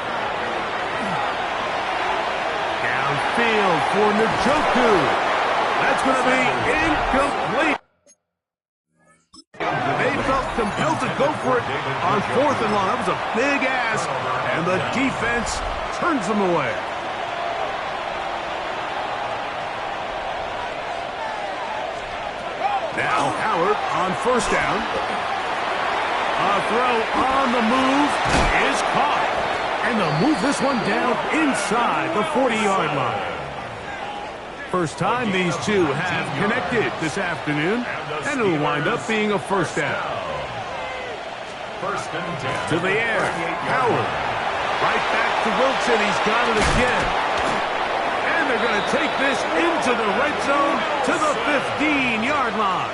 F: Downfield for Njoku. That's going to be incomplete. They felt compelled to go for it on 4th and long. That was a big ask, and the defense turns them away. Now Howard on first down. A throw on the move is caught. And they'll move this one down inside the 40-yard line. First time these two have connected this afternoon, and it'll wind up being a first down.
B: First and 10.
F: To the air, Howard. Right back to Wilson. He's got it again. And they're going to take this into the red zone to the 15-yard line.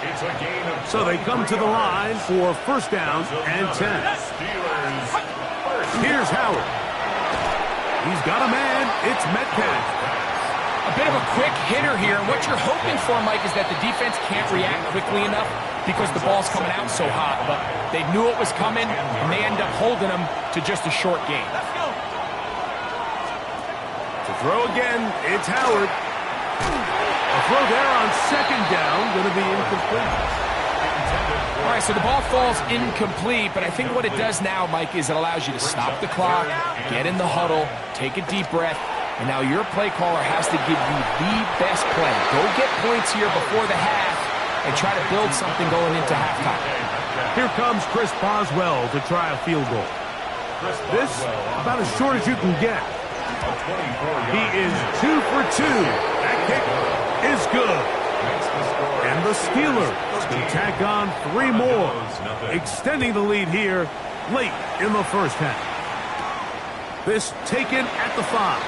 B: It's a gain of
F: So they come to the line for first down and 10. Here's Howard. He's got a man. It's Metcalf.
G: A bit of a quick hitter here, and what you're hoping for, Mike, is that the defense can't react quickly enough because the ball's coming out so hot, but they knew it was coming, and they end up holding them to just a short gain.
F: To throw again, it's Howard. A throw there on second down, going to be incomplete.
G: All right, so the ball falls incomplete, but I think what it does now, Mike, is it allows you to stop the clock, get in the huddle, take a deep breath, and now your play caller has to give you the best play. Go get points here before the half and try to build something going into halftime.
F: Here comes Chris Boswell to try a field goal. This about as short as you can get. He is 2 for 2. That kick is good. And the Steelers can tack on 3 more, extending the lead here late in the first half. This taken at the 5.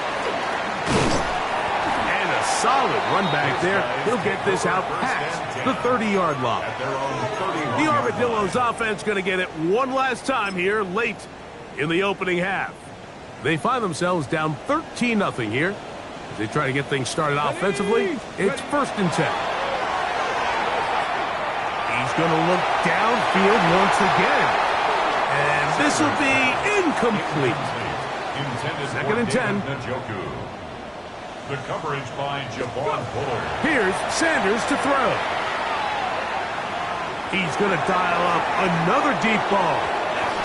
F: And a solid run back there. He'll get this out past the 30-yard line. The Armadillos offense going to get it one last time here late in the opening half. They find themselves down 13-0 here. As they try to get things started offensively, it's 1st and 10. He's going to look downfield once again. And this will be incomplete. 2nd and 10.
B: The coverage by Javon Bullard.
F: Here's Sanders to throw. He's going to dial up another deep ball.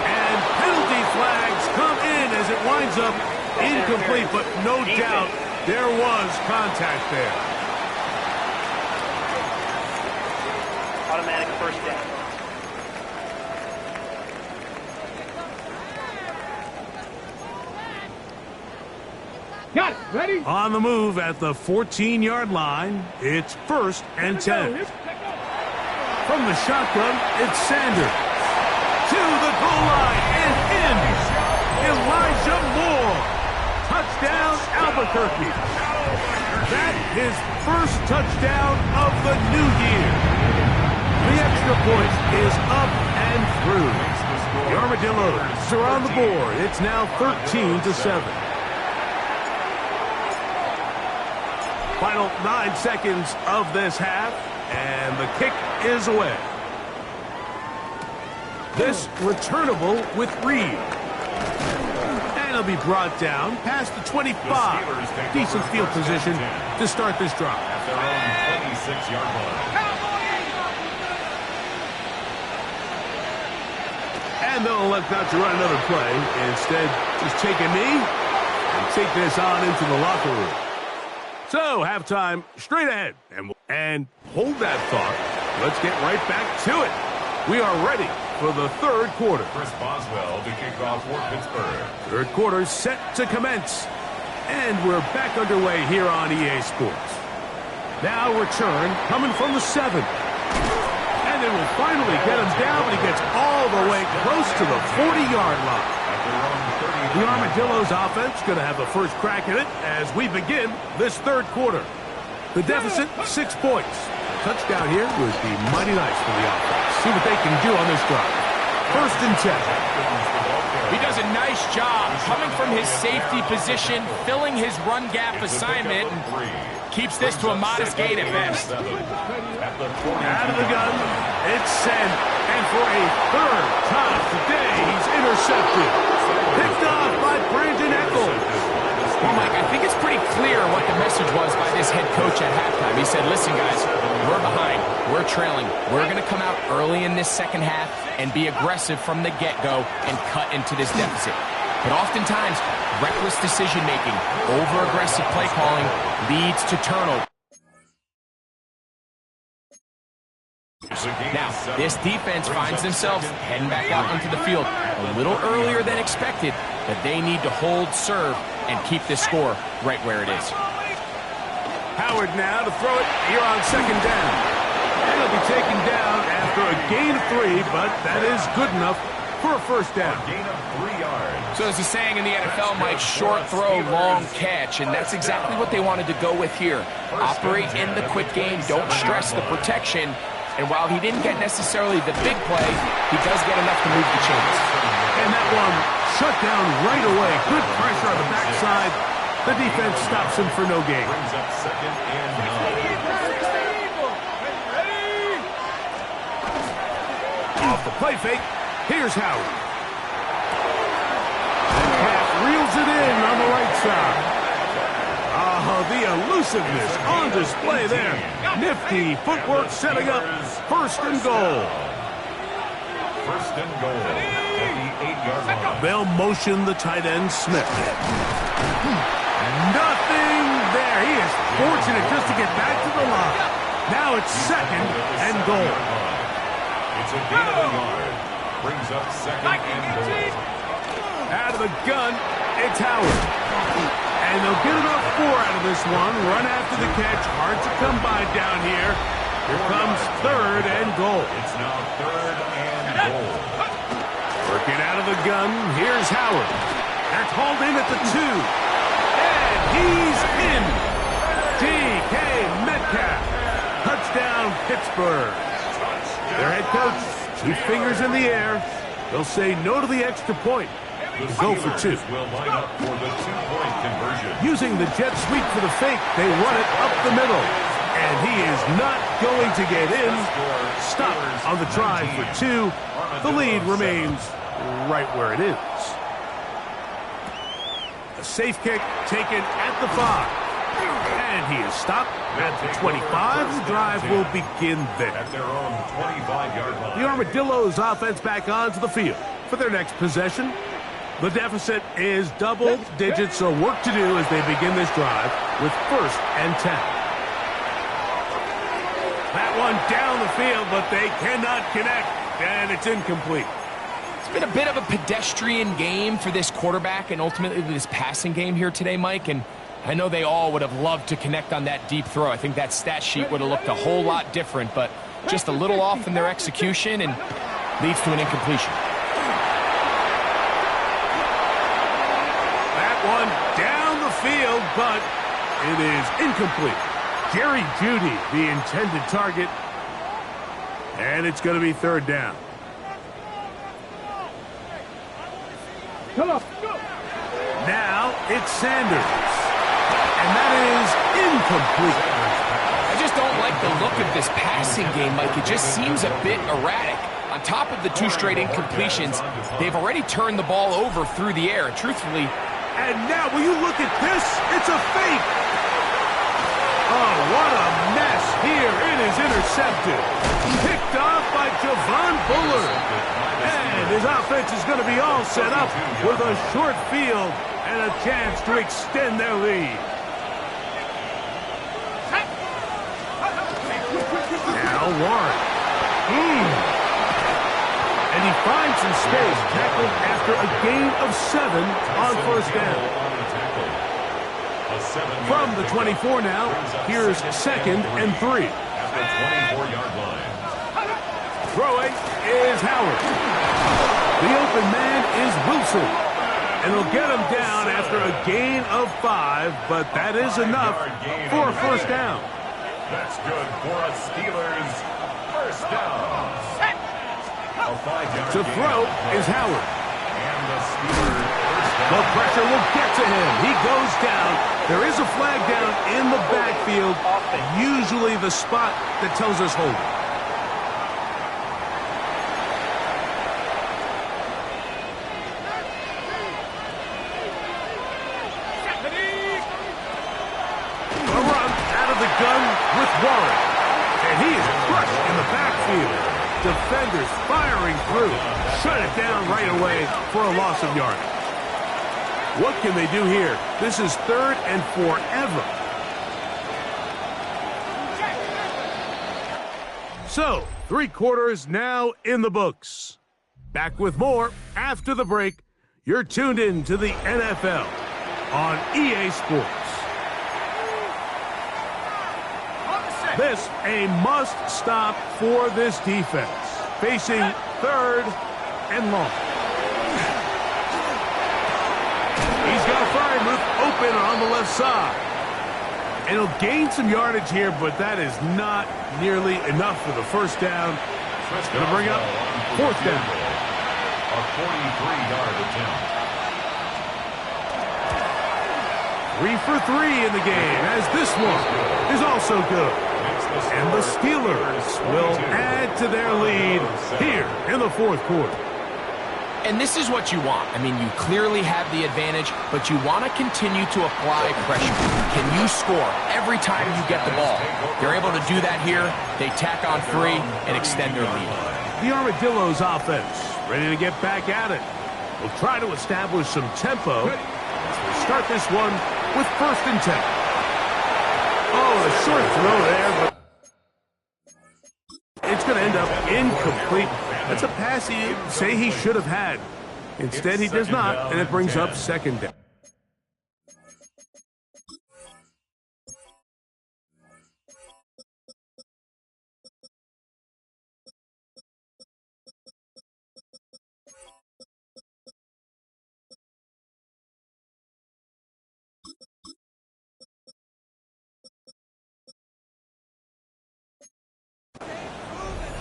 F: And penalty flags come in as it winds up incomplete, but no doubt there was contact there.
H: Automatic 1st down.
D: Got it. Ready?
F: On the move at the 14-yard line, it's 1st and 10. From the shotgun, it's Sanders. To the goal line and in. Elijah Moore. Touchdown, Albuquerque. That is 1st touchdown of the new year. The extra point is up and through. The Armadillos are on the board. It's now 13-7. Final 9 seconds of this half, and the kick is away. This returnable with Reed. And it'll be brought down past the 25. Decent field position to start this drive.
B: At their own 26-yard line.
F: And they'll elect not to run another play. Instead, just take a knee and take this on into the locker room. So, halftime, straight ahead. And hold that thought. Let's get right back to it. We are ready for the 3rd quarter.
B: Chris Boswell to kick off for Pittsburgh.
F: 3rd quarter set to commence. And we're back underway here on EA Sports. Now return coming from the 7. And they will finally get him down, but he gets all the way close to the 40-yard line. The Armadillos offense going to have the first crack at it as we begin this 3rd quarter. The deficit, 6 points. Touchdown here would be mighty nice for the offense. See what they can do on this drive. 1st and 10.
G: He does a nice job coming from his safety position, filling his run gap assignment, and keeps this to a modest gain at best.
F: Out of the gun, it's sent. And for a 3rd time today, he's intercepted. Picked off by Brandon Echols.
G: Well, Mike, I think it's pretty clear what the message was by this head coach at halftime. He said, listen, guys, we're behind. We're trailing. We're going to come out early in this 2nd half and be aggressive from the get-go and cut into this deficit. But oftentimes, reckless decision-making, over-aggressive play calling leads to turnover. Now, this defense finds themselves heading back out onto the field a little earlier than expected, but they need to hold serve and keep this score right where it is.
F: Howard now to throw it here on 2nd down. And it'll be taken down after a gain of 3, but that is good enough for a 1st down.
B: Gain of 3 yards.
G: So there's a saying in the NFL, Mike, short throw, long catch, and that's exactly what they wanted to go with here. Operate in the quick game, don't stress the protection. And while he didn't get necessarily the big play, he does get enough to move the chains.
F: And that one shut down right away. Good pressure on the backside. The defense stops him for no gain.
B: Brings up 2nd and 9.
F: Off the play fake, here's Howard. Half reels it in on the right side. Oh, the elusiveness on display there. Nifty footwork setting up 1st and goal.
B: first and goal at the 8-yard line.
F: They'll motion the tight end, Smith. Nothing there. He is fortunate just to get back to the line. Now it's second and goal.
B: It's a gain of a yard. Brings up second and goal.
F: Out of the gun, it's Howard. And they'll get about 4 out of this one. Run after the catch. Hard to come by down here. Here comes third and goal.
B: It's now third and goal.
F: Working out of the gun, here's Howard. That's hauled in at the 2. And he's in. DK Metcalf. Touchdown, Pittsburgh. Their head coach, 2 fingers in the air. They'll say no to the extra point. Go for 2.
B: Will line up for the 2-point conversion.
F: Using the jet sweep for the fake, they run it up the middle. And he is not going to get in. Stop on the try for 2. The lead remains right where it is. A safe kick taken at the 5. And he is stopped at the 25. The drive will begin there.
B: At their own 25-yard line.
F: The Armadillos offense back onto the field for their next possession. The deficit is double digits, so work to do as they begin this drive with first and 10. That one down the field, but they cannot connect, and it's incomplete.
G: It's been a bit of a pedestrian game for this quarterback and ultimately this passing game here today, Mike, and I know they all would have loved to connect on that deep throw. I think that stat sheet would have looked a whole lot different, but just a little off in their execution and leads to an incompletion.
F: That one down the field, but it is incomplete. Jerry Jeudy, the intended target, and it's going to be third down.
D: Come on, go.
F: Now it's Sanders, and that is incomplete.
G: I just don't like the look of this passing game, Mike. It just seems a bit erratic. On top of the 2 straight incompletions, they've already turned the ball over through the air. Truthfully,
F: And now, will you look at this? It's a fake. Oh, what a mess here. It is intercepted. Picked off by Javon Bullard. And his offense is going to be all set up with a short field and a chance to extend their lead. Now Warren. And he finds some space, tackled after a gain of 7 on first down. From the 24 now, here's second and 3.
B: At the 24-yard line.
F: Throwing is Howard. The open man is Wilson. And he'll get him down after a gain of 5, but that is enough for a first down.
B: That's good for a Steelers first down.
F: To throw is Howard.
B: And the Steelers first down.
F: The pressure will get to him. He goes down. There is a flag down in the backfield, usually the spot that tells us hold. A run out of the gun with Warren. And he is crushed in the backfield. Defenders firing through. Shut it down right away for a loss of yardage. What can they do here? This is third and forever. So, 3 quarters now in the books. Back with more after the break. You're tuned in to the NFL on EA Sports. This a must-stop for this defense, facing third and long. He's got Freiermuth open on the left side. And he'll gain some yardage here, but that is not nearly enough for the first down. It's going to bring up fourth down.
B: A 43-yard attempt.
F: 3 for 3 in the game, as this one is also good. And the Steelers will add to their lead here in the fourth quarter.
G: And this is what you want. I mean, you clearly have the advantage, but you want to continue to apply pressure. Can you score every time you get the ball? They're able to do that here. They tack on 3 and extend their lead.
F: the Armadillos offense, ready to get back at it. We'll try to establish some tempo as we start this one with 1st and 10. Oh, a short throw there, but it's going to end up incomplete. That's a pass he'd say he should have had. Instead, he does not, and it brings up 2nd down.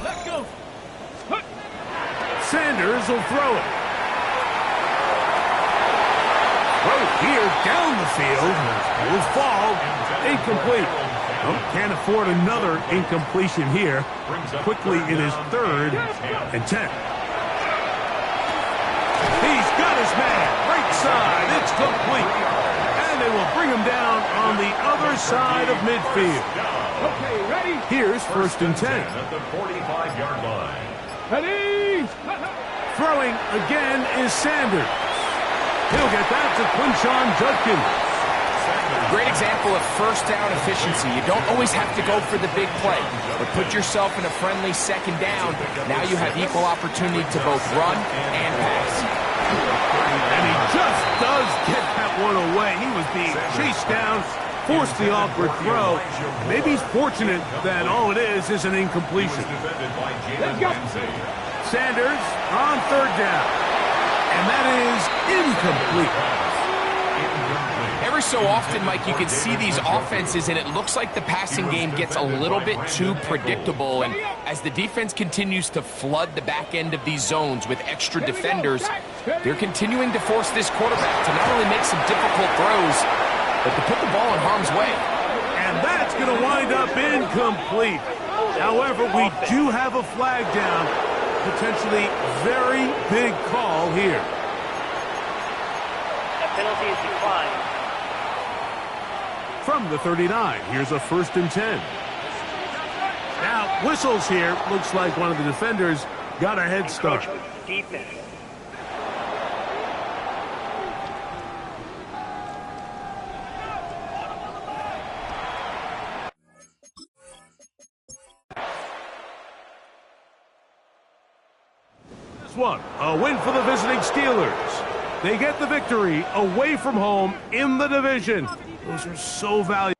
D: Let's go.
F: Sanders will throw it. Throw here down the field. Will fall. Incomplete. Oh, can't afford another incompletion here. Quickly it is 3rd and 10. He's got his man. Right side. It's complete. And they will bring him down on the other side of midfield.
D: Okay, ready?
F: Here's 1st and 10.
B: At the 45-yard line.
D: Ready?
F: Throwing again is Sanders. He'll get that to Quinshon Judkins.
G: Great example of 1st down efficiency. You don't always have to go for the big play, but put yourself in a friendly 2nd down. Now you have equal opportunity to both run and pass.
F: And he just does get that one away. He was being chased down, forced the awkward throw. Maybe he's fortunate that all it is an incompletion.
D: Let's go.
F: Sanders on 3rd down. And that is incomplete.
G: Every so often, Mike, you can see these offenses, and it looks like the passing game gets a little bit too predictable. And as the defense continues to flood the back end of these zones with extra defenders, they're continuing to force this quarterback to not only make some difficult throws, but to put the ball in harm's way.
F: And that's going to wind up incomplete. However, we do have a flag down. Potentially very big call here.
H: A penalty is declined.
F: From the 39, here's a 1st and 10. Now, whistles here. Looks like one of the defenders got a head start.
H: Defense.
F: One, a win for the visiting Steelers. They get the victory away from home in the division. Those are so valuable.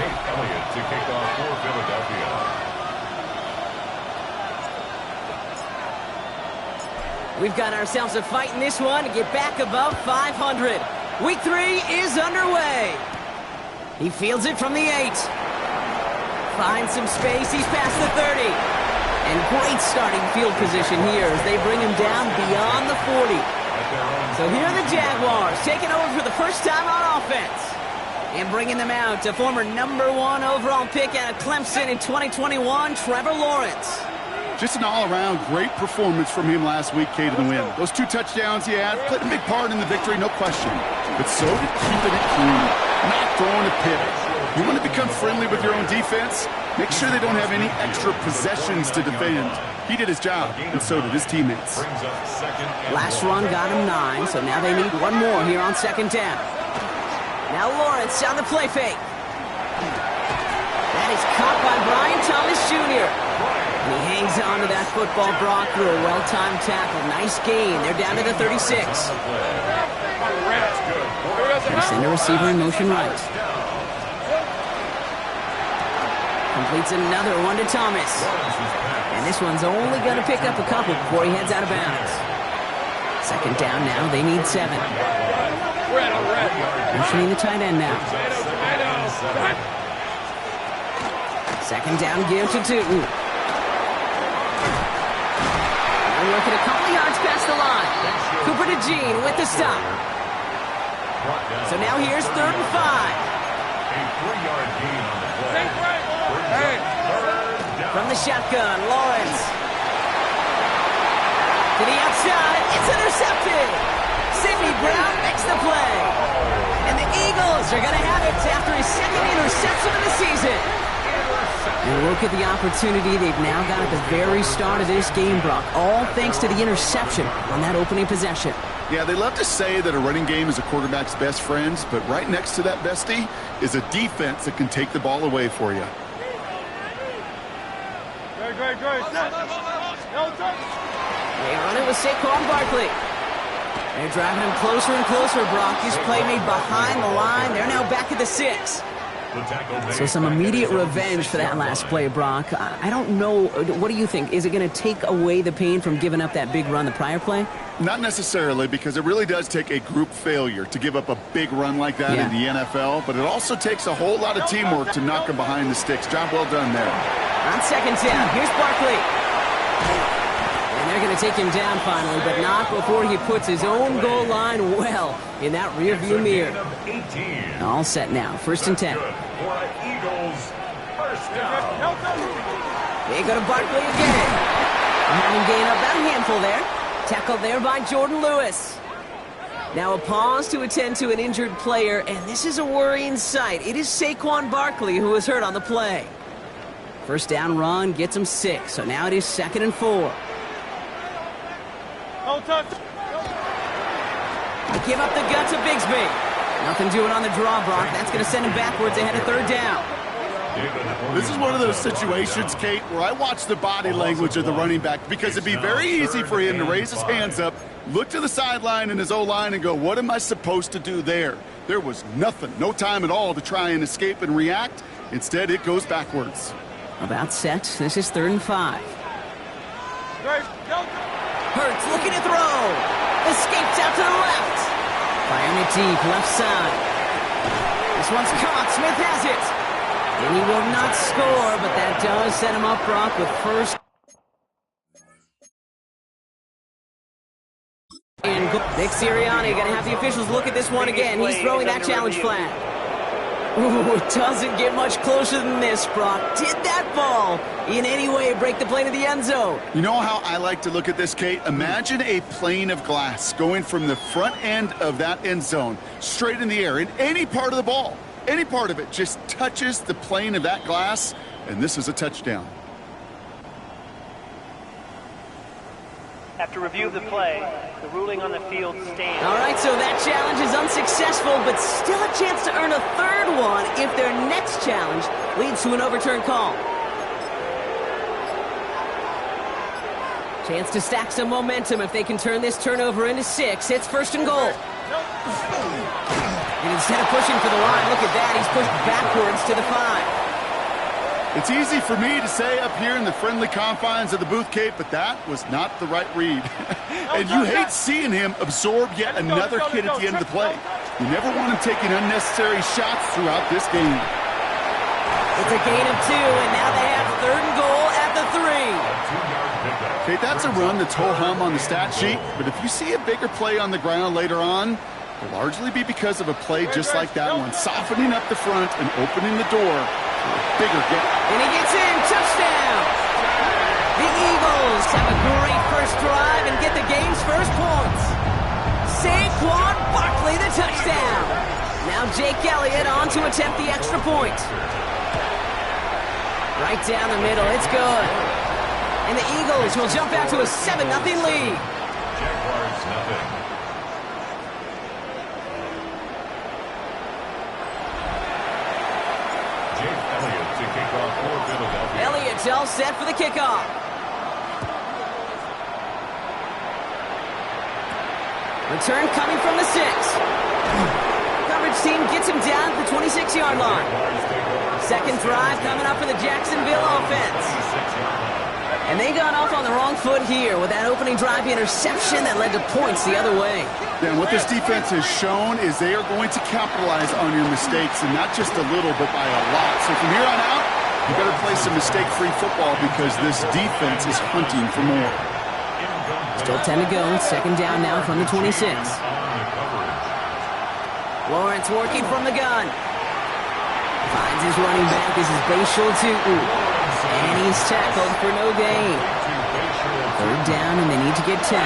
B: Jake Elliott to kick off for Philadelphia.
I: We've got ourselves a fight in this one to get back above 500. Week 3 is underway. He fields it from the 8. Finds some space. He's past the 30. And great starting field position here as they bring him down beyond the 40. So here are the Jaguars taking over for the first time on offense. And bringing them out to former #1 overall pick out of Clemson in 2021, Trevor Lawrence.
J: Just an all-around great performance from him last week, Kate, to the win. Those 2 touchdowns he had played a big part in the victory, no question. But so did keeping it clean, not throwing a pick. You want to become friendly with your own defense? Make sure they don't have any extra possessions to defend. He did his job, and so did his teammates.
I: Last run got him 9, so now they need one more here on second down. Now Lawrence on the play fake. That is caught by Brian Thomas Jr. And he hangs on to that football, Brock, through a well-timed tackle. Nice gain. They're down to the 36. They send a receiver in motion right. Completes another one to Thomas. And this one's only going to pick up a couple before he heads out of bounds. Second down now. They need 7. Motioning the tight end now. Second down give to Tootin. Now working a couple yards past the line. Cooper to Gene with the stop. So now here's 3rd and 5.
B: A 3-yard gain on the play.
I: From the shotgun, Lawrence. To the outside, it's intercepted. Sidney Brown makes the play. And the Eagles are going to have it after his 2nd interception of the season. And look at the opportunity they've now got at the very start of this game, Brock. All thanks to the interception on that opening possession.
J: Yeah, they love to say that a running game is a quarterback's best friend, but right next to that bestie is a defense that can take the ball away for you.
I: They run it with Saquon Barkley. They're driving him closer and closer, Brock. This play made behind the line. They're now back at the 6. So some immediate revenge for that last play, Brock. I don't know. What do you think? Is it going to take away the pain from giving up that big run the prior play?
J: Not necessarily, because it really does take a group failure to give up a big run like that in the NFL, but it also takes a whole lot of teamwork to knock them behind the sticks. Job well done there.
I: On second down, here's Barkley. And they're going to take him down finally, but not before he puts his own goal line well in that rearview mirror. All set now, 1st and 10. They go to Barkley again. Having gained up that handful there. Tackled there by Jordan Lewis. Now a pause to attend to an injured player, and this is a worrying sight. It is Saquon Barkley who was hurt on the play. First down run gets him 6, so now it is 2nd and 4. They give up the gut to Bigsby. Nothing doing on the draw, Brock. That's going to send him backwards ahead of 3rd down.
J: This is one of those situations, Kate, where I watch the body language of the running back, because it'd be very easy for him to raise his hands up, look to the sideline in his O-line and go, what am I supposed to do there? There was nothing, no time at all to try and escape and react. Instead, it goes backwards.
I: About set. This is 3rd and 5. Hurts looking to throw. Escapes out to the left. Firing it deep, left side. This one's caught. Smith has it. And he will not score, but that does set him up, Brock, with first. And Nick Sirianni going to have the officials look at this one again. He's throwing that challenge flag. Ooh, it doesn't get much closer than this, Brock. Did that ball in any way break the plane of the end zone?
J: You know how I like to look at this, Kate? Imagine a plane of glass going from the front end of that end zone straight in the air, in any part of the ball. Any part of it just touches the plane of that glass, and this is a touchdown.
H: After review of the play, the ruling on the field stands.
I: All right, so that challenge is unsuccessful, but still a chance to earn a 3rd one if their next challenge leads to an overturned call. Chance to stack some momentum if they can turn this turnover into 6. It's 1st and goal. And instead of pushing for the line, look at that. He's pushed backwards to the 5.
J: It's easy for me to say up here in the friendly confines of the booth, Kate, but that was not the right read. And you hate seeing him absorb yet another kid at the end of the play. You never want him taking unnecessary shots throughout this game.
I: It's a gain of 2, and now they have 3rd and goal at the 3.
J: Kate, that's a run that's ho-hum on the stat sheet, but if you see a bigger play on the ground later on, it'll largely be because of a play just like that one, softening up the front and opening the door for a bigger gap.
I: And he gets in, touchdown! The Eagles have a great first drive and get the game's first points. Saquon Barkley, the touchdown. Now Jake Elliott on to attempt the extra point. Right down the middle, it's good. And the Eagles will jump out to a 7-0 lead.
B: Jaguars nothing. Jake Elliott to kick off for Philadelphia.
I: Elliott's all set for the kickoff. Return coming from the 6. Coverage team gets him down at the 26-yard line. Second drive coming up for the Jacksonville offense. And they got off on the wrong foot here with that opening drive interception that led to points the other way.
J: Yeah, and what this defense has shown is they are going to capitalize on your mistakes, and not just a little, but by a lot. So from here on out, you better play some mistake-free football because this defense is hunting for more.
I: Still 10 to go. Second down now from the 26. Lawrence working from the gun. Finds his running back. This is Bashal Tutu. And he's tackled for no gain. Third down, and they need to get 10.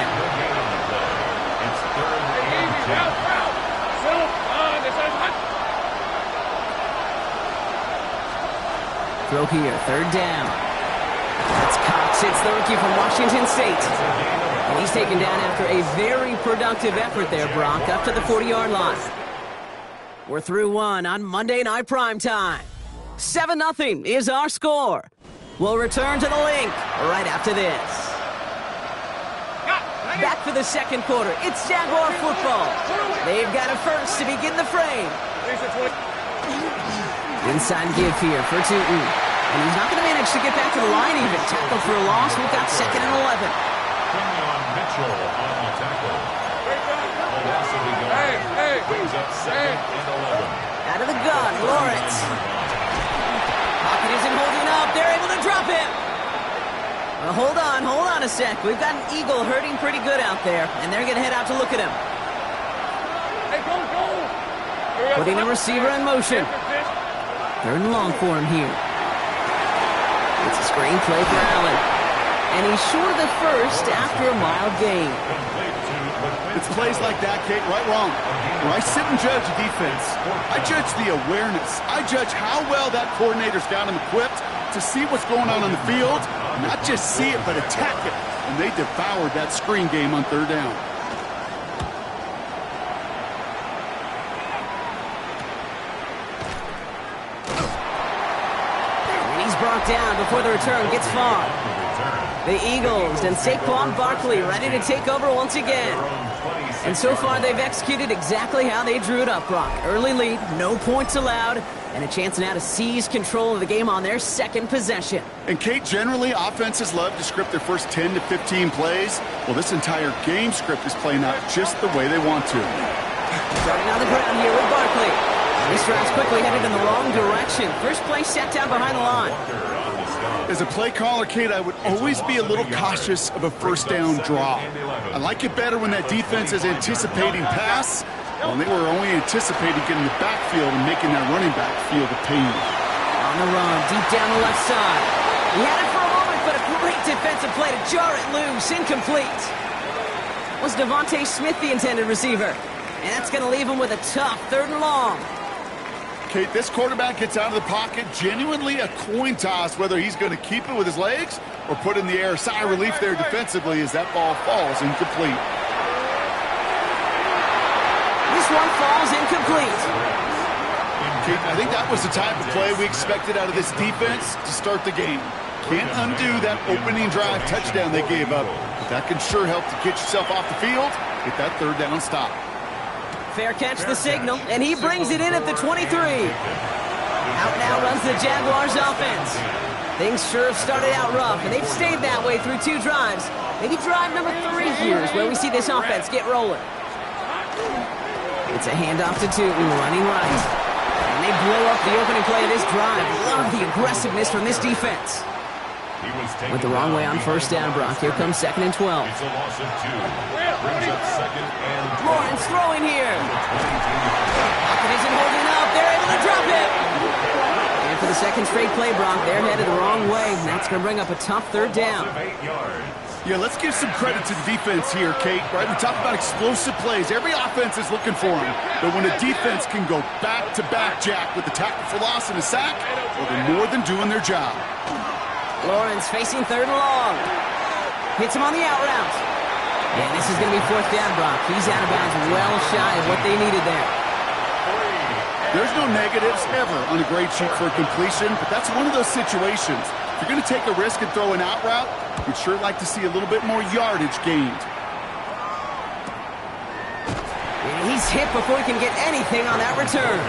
I: Throw here, third down. That's Cox. It's the rookie from Washington State. And he's taken down after a very productive effort there, Brock, up to the 40-yard line. We're through one on Monday Night Primetime. 7-0 is our score. We'll return to the link right after this. Back for the second quarter. It's Jaguar football. They've got a first to begin the frame. Inside give here for Tutu. And he's not going to manage to get back to the line even. Tackle for a loss. We've got 2nd and 11.
B: Mitchell on the tackle. Velocity going. Brings up 2nd and 11.
I: Out of the gun, Lawrence. Pocket isn't holding up. They're able to drop him. Well, hold on a sec. We've got an Eagle hurting pretty good out there, and they're going to head out to look at him. Putting a receiver in motion. 3rd and long for him here. It's a screen play for Allen. And he's short of the first after a mild gain.
J: It's plays like that, Kate, right wrong. When I sit and judge a defense, I judge the awareness. I judge how well that coordinator's got him equipped to see what's going on the field. Not just see it, but attack it. And they devoured that screen game on 3rd down.
I: And he's brought down before the return gets far. The Eagles and Saquon Barkley ready to take over once again. And so far, they've executed exactly how they drew it up, Brock. Early lead, no points allowed, and a chance now to seize control of the game on their second possession.
J: And, Kate, generally, offenses love to script their first 10 to 15 plays. Well, this entire game script is playing out just the way they want to.
I: Starting on the ground here with Barkley. This drive's quickly headed in the wrong direction. First play set down behind the line.
J: As a play caller, Kate, I would always be a little cautious of a first down draw. I like it better when that defense is anticipating pass, when they were only anticipating getting the backfield and making that running back feel the pain.
I: On the run, deep down the left side. He had it for a moment, but a great defensive play to jar it loose. Incomplete. Was Devontae Smith the intended receiver? And that's going to leave him with a tough 3rd and long.
J: Kate, this quarterback gets out of the pocket, genuinely a coin toss whether he's going to keep it with his legs or put in the air. Sigh of relief there defensively as that ball falls incomplete.
I: This one falls incomplete.
J: Kate, I think that was the type of play we expected out of this defense to start the game. Can't undo that opening drive touchdown they gave up, but that can sure help to get yourself off the field, get that 3rd down stop.
I: Fair catch the signal, and he brings it in at the 23. Out now runs the Jaguars offense. Things sure have started out rough, and they've stayed that way through 2 drives. Maybe drive number 3 here is where we see this offense get rolling. It's a handoff to Tutu, running right. And they blow up the opening play of this drive. Love the aggressiveness from this defense. Went the wrong way on first down, Brock. Here comes 2nd and 12.
B: It's a loss of 2. Brings up 2nd and 12.
I: Lawrence throwing here. Pocket isn't holding up. They're able to drop it. And for the second straight play, Brock, they're headed the wrong way. And that's going to bring up a tough 3rd down.
B: 8 yards.
J: Yeah, let's give some credit to the defense here, Kate, right? We talk about explosive plays. Every offense is looking for them. But when a defense can go back-to-back, Jack, with the tackle for loss and a sack, well, they're more than doing their job.
I: Lawrence facing 3rd and long. Hits him on the out route. And this is going to be 4th down, Brock. He's out of bounds, well shy of what they needed there.
J: There's no negatives ever on a grade sheet for a completion, but that's one of those situations. If you're going to take a risk and throw an out route, you'd sure like to see a little bit more yardage gained.
I: And he's hit before he can get anything on that return.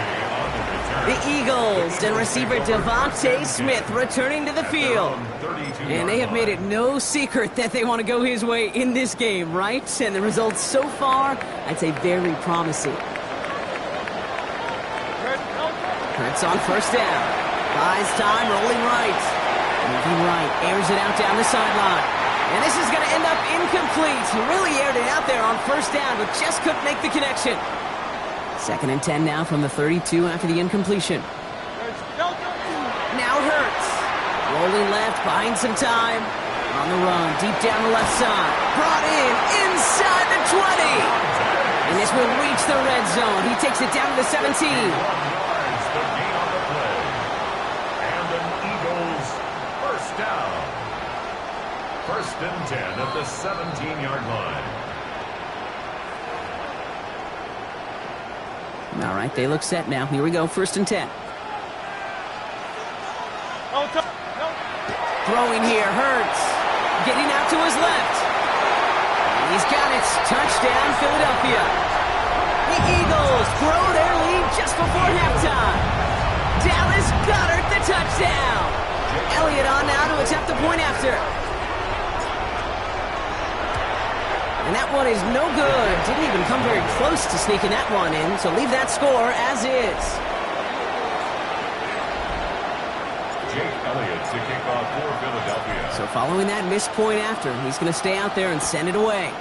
I: The Eagles and receiver Devontae Smith returning to the field. And they have made it no secret that they want to go his way in this game, right? And the results so far, I'd say very promising. Hurts on 1st down. Buys time, rolling right. Moving right, airs it out down the sideline. And this is going to end up incomplete. He really aired it out there on 1st down, but just couldn't make the connection. 2nd and 10 now from the 32 after the incompletion. Now Hurts. Rolling left, buying some time. On the run, deep down the left side. Brought in, inside the 20. And this will reach the red zone. He takes it down to the 17.
B: Down. 1st and 10 at the 17-yard line.
I: All right, they look set now. Here we go, 1st and 10. Throwing here, Hurts. Getting out to his left. He's got it. Touchdown, Philadelphia. The Eagles grow their lead just before halftime. Dallas Goedert the touchdown. Elliott on now to attempt the point after. And that one is no good. Didn't even come very close to sneaking that one in, so leave that score as is.
B: Jake Elliott to kick off for Philadelphia.
I: So following that missed point after, he's going to stay out there and send it away.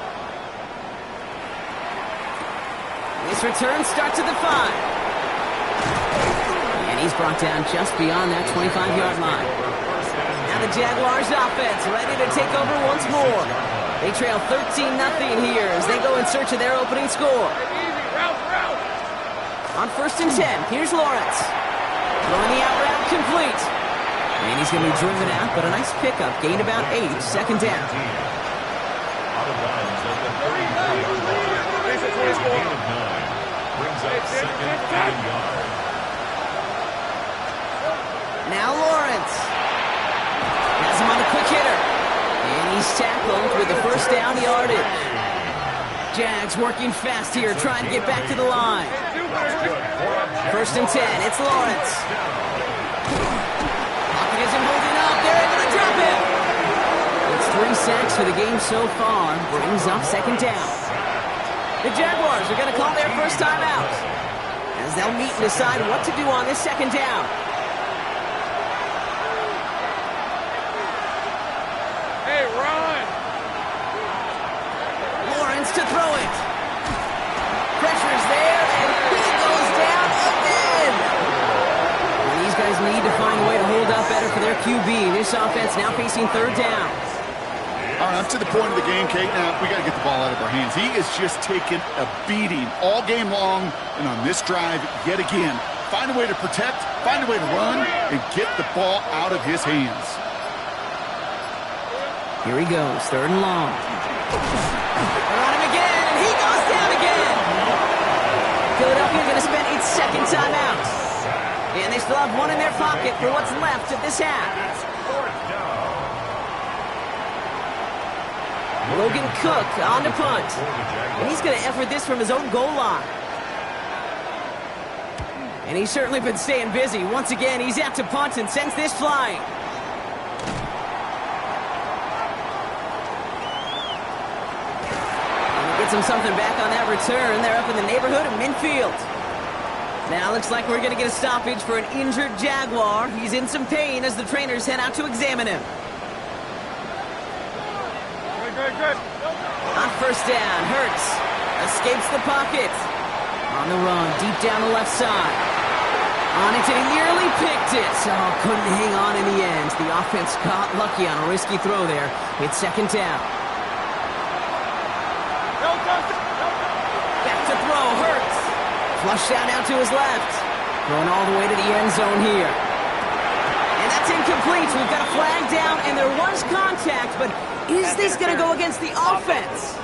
I: This return starts at the 5. And he's brought down just beyond that 25-yard line. Now the Jaguars offense ready to take over once more. They trail 13-0 here as they go in search of their opening score. On 1st and 10, here's Lawrence. Throwing the out route complete. And he's going to be driven out, but a nice pickup. Gained about 8, 2nd down.
B: Out of bounds at the 33-yard line. Brings up 2nd and yard.
I: Now Lawrence. Has him on the quick hitter. And he's tackled with the 1st down yardage. Jags working fast here, trying to get back to the line. 1st and 10, it's Lawrence. Pocket isn't holding up, they're able to drop him. It's 3 sacks for the game so far, brings up 2nd down. The Jaguars are going to call their first timeout, as they'll meet and decide what to do on this 2nd down. To throw it. Pressure's there, and he goes down again. And these guys need to find a way to hold up better for their QB. This offense now facing 3rd down.
J: All right, up to the point of the game, Kate. Now, we got to get the ball out of our hands. He is just taking a beating all game long, and on this drive, yet again. Find a way to protect, find a way to run, and get the ball out of his hands.
I: Here he goes, 3rd and long. They're on him again, and he goes down again. Philadelphia going to spend its 2nd timeout. And they still have one in their pocket for what's left of this half. Logan Cook on the punt. And he's going to effort this from his own goal line. And he's certainly been staying busy. Once again, he's out to punt and sends this flying. Gets him something back on that return. They're up in the neighborhood of midfield. Now looks like we're going to get a stoppage for an injured Jaguar. He's in some pain as the trainers head out to examine him.
D: Good.
I: On 1st down, Hurts escapes the pocket. On the run, deep down the left side. On it, and he nearly picked it. Oh, couldn't hang on in the end. The offense got lucky on a risky throw there. It's 2nd down. Flushed out now to his left. Going all the way to the end zone here. And that's incomplete. We've got a flag down, and there was contact, but is this going to go against the offense?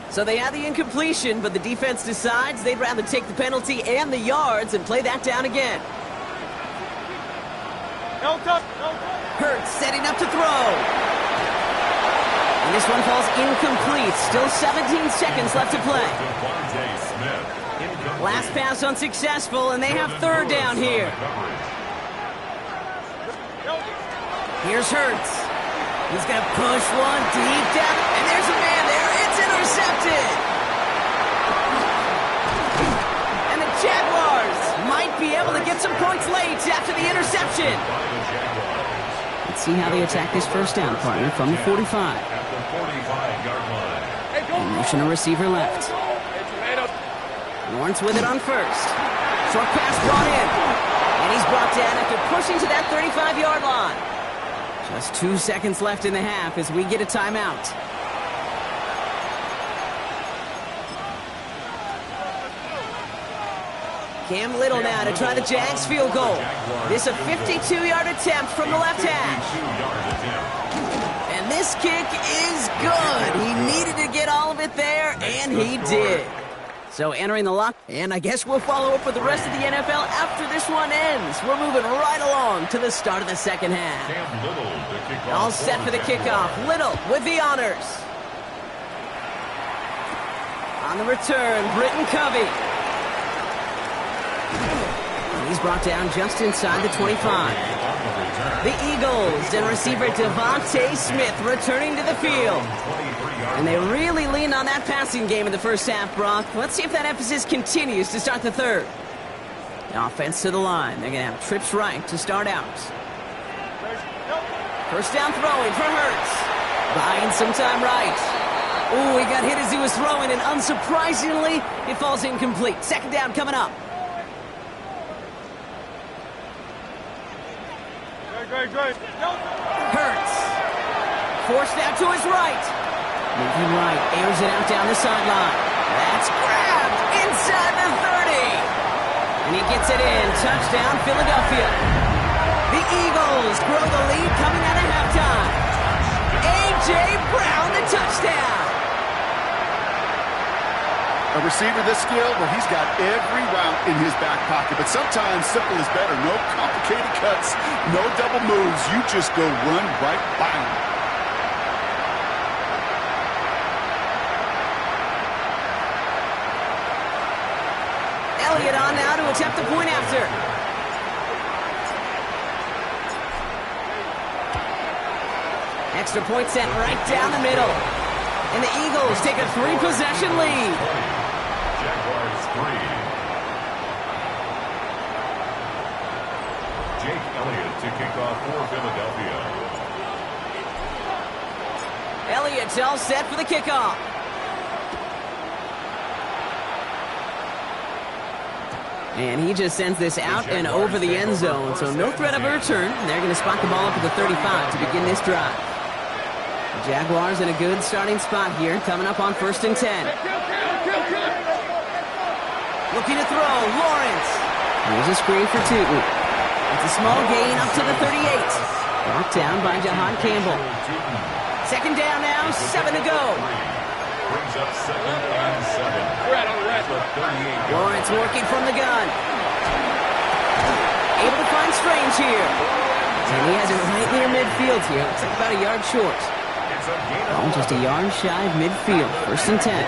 I: So they had the incompletion, but the defense decides they'd rather take the penalty and the yards and play that down again. Hurts setting up to throw. And this one falls incomplete. Still 17 seconds left to play. Last pass unsuccessful, and they have third down here. Here's Hurts. He's going to push one deep down, and there's a man there. It's intercepted. And the Jaguars might be able to get some points late after the interception. Let's see how they attack this first down, partner, from the 45. And motion a receiver left. Lawrence with it on first. Short pass brought in. And he's brought down after pushing to that 35-yard line. Just 2 seconds left in the half as we get a timeout. Cam Little now to try the Jags field goal. This a 52-yard attempt from the left hash. And this kick is good. He needed to get all of it there, and he did. So entering the lock, and I guess we'll follow up with the rest of the NFL after this one ends. We're moving right along to the start of the second half. All set for the kickoff. Little with the honors. On the return, Britton Covey. He's brought down just inside the 25. The Eagles and receiver Devontae Smith returning to the field. And they really leaned on that passing game in the first half, Brock. Let's see if that emphasis continues to start the third. The offense to the line. They're going to have trips right to start out. First down throwing for Hurts. Buying some time right. Ooh, he got hit as he was throwing, and unsurprisingly, it falls incomplete. Second down coming up. Hurts. Forced out to his right. Moving right, airs it out down the sideline. That's grabbed inside the 30. And he gets it in. Touchdown, Philadelphia. The Eagles grow the lead coming out of halftime. A.J. Brown, the touchdown.
J: A receiver this skilled, well, he's got every route in his back pocket. But sometimes simple is better. No complicated cuts, no double moves. You just go run right by him.
I: Elliott on now to attempt the point after. Extra point sent right down the middle. And the Eagles take a 3-possession lead.
B: Jaguars 3. Jake Elliott to kick off for Philadelphia.
I: Elliott's all set for the kickoff. And he just sends this out and over the end zone, so no threat of a return. They're going to spot the ball up at the 35 to begin this drive. The Jaguars in a good starting spot here, coming up on 1st and 10. Looking to throw, Lawrence. Here's a screen for Tootin. It's a small gain up to the 38. Brought down by Jahan Campbell. Second down now, 7 to go.
B: Brings up 2nd and 7.
I: Lawrence working from the gun. Able to find Strange here. And he has it right near midfield here. Looks like about a yard short. Oh, just a yard shy of midfield. 1st and 10.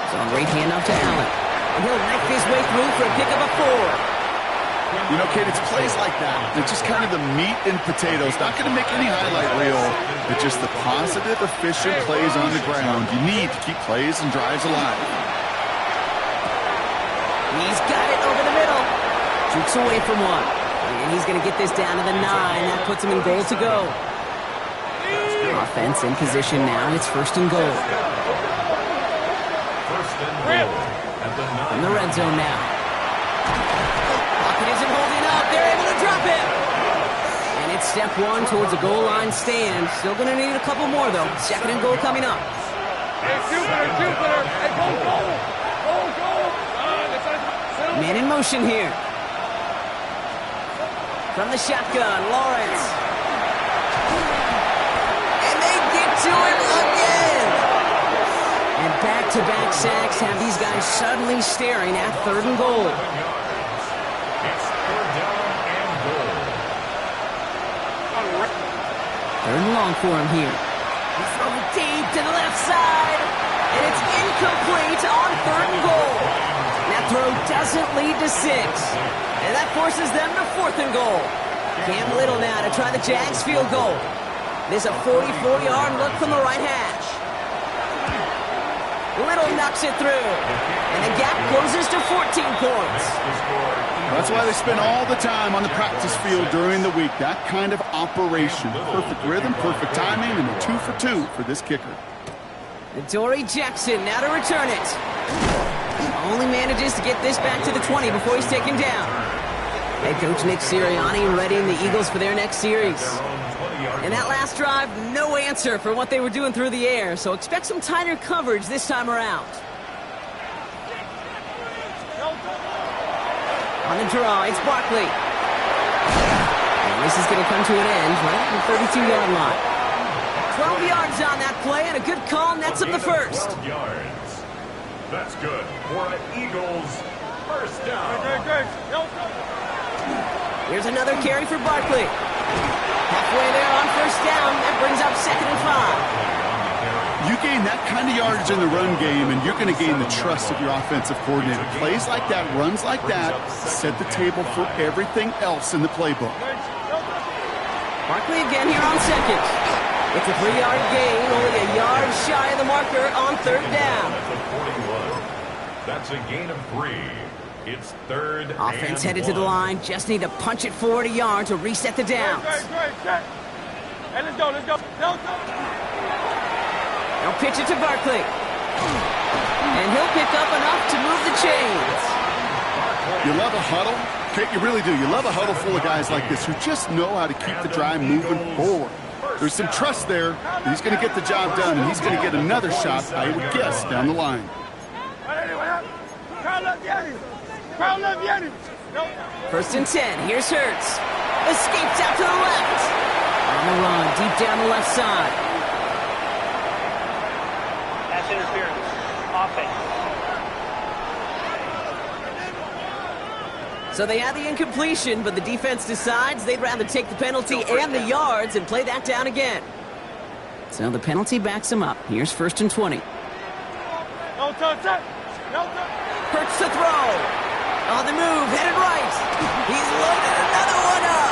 I: So a great handoff to Allen. And he'll knife his way through for a pickup of 4.
J: You know, Kate, it's plays like that. They're just kind of the meat and potatoes. Not going to make any highlight reel, but just the positive, efficient plays on the ground. You need to keep plays and drives alive.
I: He's got it over the middle. Jukes away from one. And he's going to get this down to the 9. That puts him in goal to go. Offense in position now. It's 1st and goal. In the red zone now. Lockett isn't holding up. They're able to drop him. And it's step one towards a goal line stand. Still going to need a couple more, though. Second and goal coming up.
D: Hey, Jupiter. Hey, go.
I: Man in motion here. From the shotgun, Lawrence. And they get to him again. And back-to-back sacks have these guys suddenly staring at third and goal.
B: It's third down and goal.
I: Third and long for him here. He's throwing deep to the left side. And it's incomplete on third and goal. That throw doesn't lead to 6. And that forces them to fourth and goal. Cam Little now to try the Jags field goal. This a 44-yard look from the right hash. Little knocks it through. And the gap closes to 14 points.
J: That's why they spend all the time on the practice field during the week. That kind of operation. Perfect rhythm, perfect timing, and a 2 for 2 for this kicker.
I: Dory Jackson now to return it. Only manages to get this back to the 20 before he's taken down. Head coach Nick Sirianni readying the Eagles for their next series. And that last drive, no answer for what they were doing through the air, so expect some tighter coverage this time around. On the draw, it's Barkley. And this is going to come to an end right at the 32-yard line. 12 yards on that play, and a good call nets up the first.
B: 12 yards. That's good for an Eagles first down.
I: Here's another carry for Barkley. Halfway there on first down. That brings up 2nd and 5.
J: You gain that kind of yardage in the run game, and you're going to gain the trust of your offensive coordinator. Plays like that, runs like that, set the table for everything else in the playbook.
I: Barkley again here on second. It's a 3-yard gain, only a yard shy of the marker on third down.
B: That's a gain of 3. It's third.
I: Offense headed to the line. Just need to punch it forward a yard to reset the downs.
D: Hey, let's go.
I: Now pitch it to Barkley. And he'll pick up enough to move the chains.
J: You love a huddle? Kate, you really do. You love a huddle full of guys like this who just know how to keep the drive moving forward. There's some trust there. He's going to get the job done, and he's going to get another shot, I would guess, down the line.
I: First and 10. Here's Hurts. Escapes out to the left. On the run, deep down the left side.
H: Pass interference. Offense.
I: So they had the incompletion, but the defense decides they'd rather take the penalty and the yards and play that down again. So the penalty backs them up. Here's first and 20. Hurts to throw. On the move, headed right. He's loaded another one up.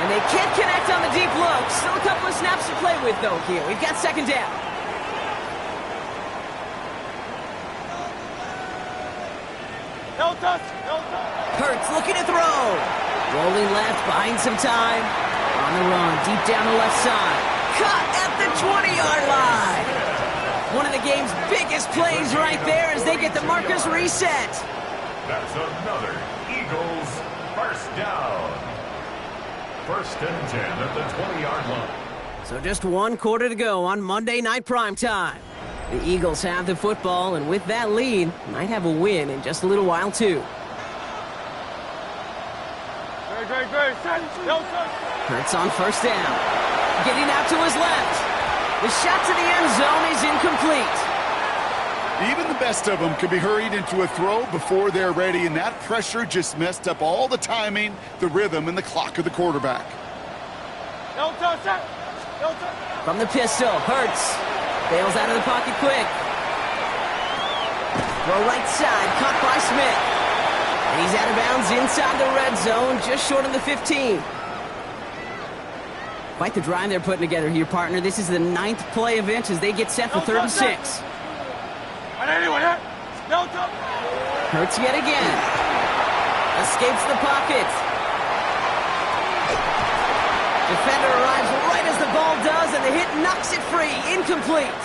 I: And they can't connect on the deep look. Still a couple of snaps to play with, though, here. We've got second down. Hurts looking to throw. Rolling left, buying some time. On the run, deep down the left side. Cut at the 20-yard line. One of the game's biggest plays right there as they get the markers reset.
B: That's another Eagles first down. First and 10 at the 20-yard line.
I: So just 1 quarter to go on Monday Night Primetime. The Eagles have the football, and with that lead, might have a win in just a little while, too. Hurts on first down. Getting out to his left. The shot to the end zone is incomplete.
J: Even the best of them can be hurried into a throw before they're ready, and that pressure just messed up all the timing, the rhythm, and the clock of the quarterback.
I: From the pistol, Hurts bails out of the pocket quick. Throw right side, caught by Smith. And he's out of bounds inside the red zone, just short of the 15. Quite the drive they're putting together here, partner. This is the 9th play of it as they get set for 3rd and 6. Hurts yet again. Escapes the pocket. Defender arrives right as the ball does, and the hit knocks it free. Incomplete.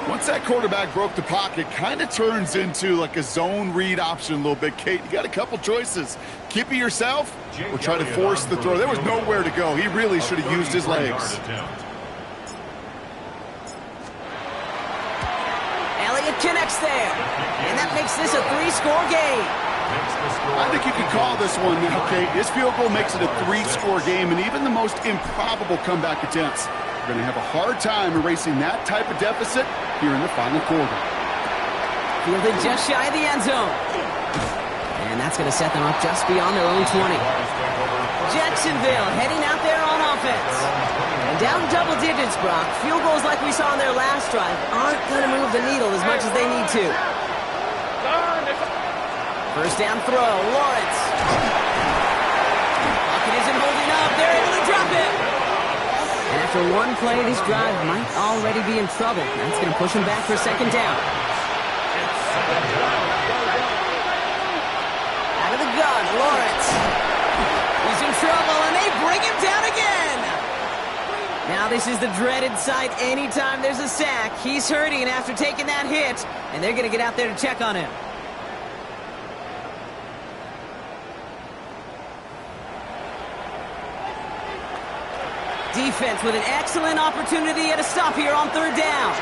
J: Once that quarterback broke the pocket, kind of turns into like a zone read option a little bit. Kate, you got a couple choices. Keep it yourself or try to force the throw. There was nowhere to go. He really should have used his legs.
I: Elliott connects there. And that makes this a 3-score game.
J: I think you can call this one now, Kate. This field goal makes it a 3-score game, and even the most improbable comeback attempts are going to have a hard time erasing that type of deficit here in the final quarter.
I: Fielded just shy of the end zone. And that's going to set them up just beyond their own 20. Jacksonville heading out there on offense. And down double digits, Brock. Field goals like we saw on their last drive aren't going to move the needle as much as they need to. First down throw, Lawrence. Pocket isn't holding up. They're able to drop it. And after one play, this drive might already be in trouble. That's going to push him back for a second down. Out of the gun, Lawrence. He's in trouble, and they bring him down again. Now this is the dreaded sight anytime there's a sack. He's hurting after taking that hit, and they're going to get out there to check on him. Defense with an excellent opportunity at a stop here on third down.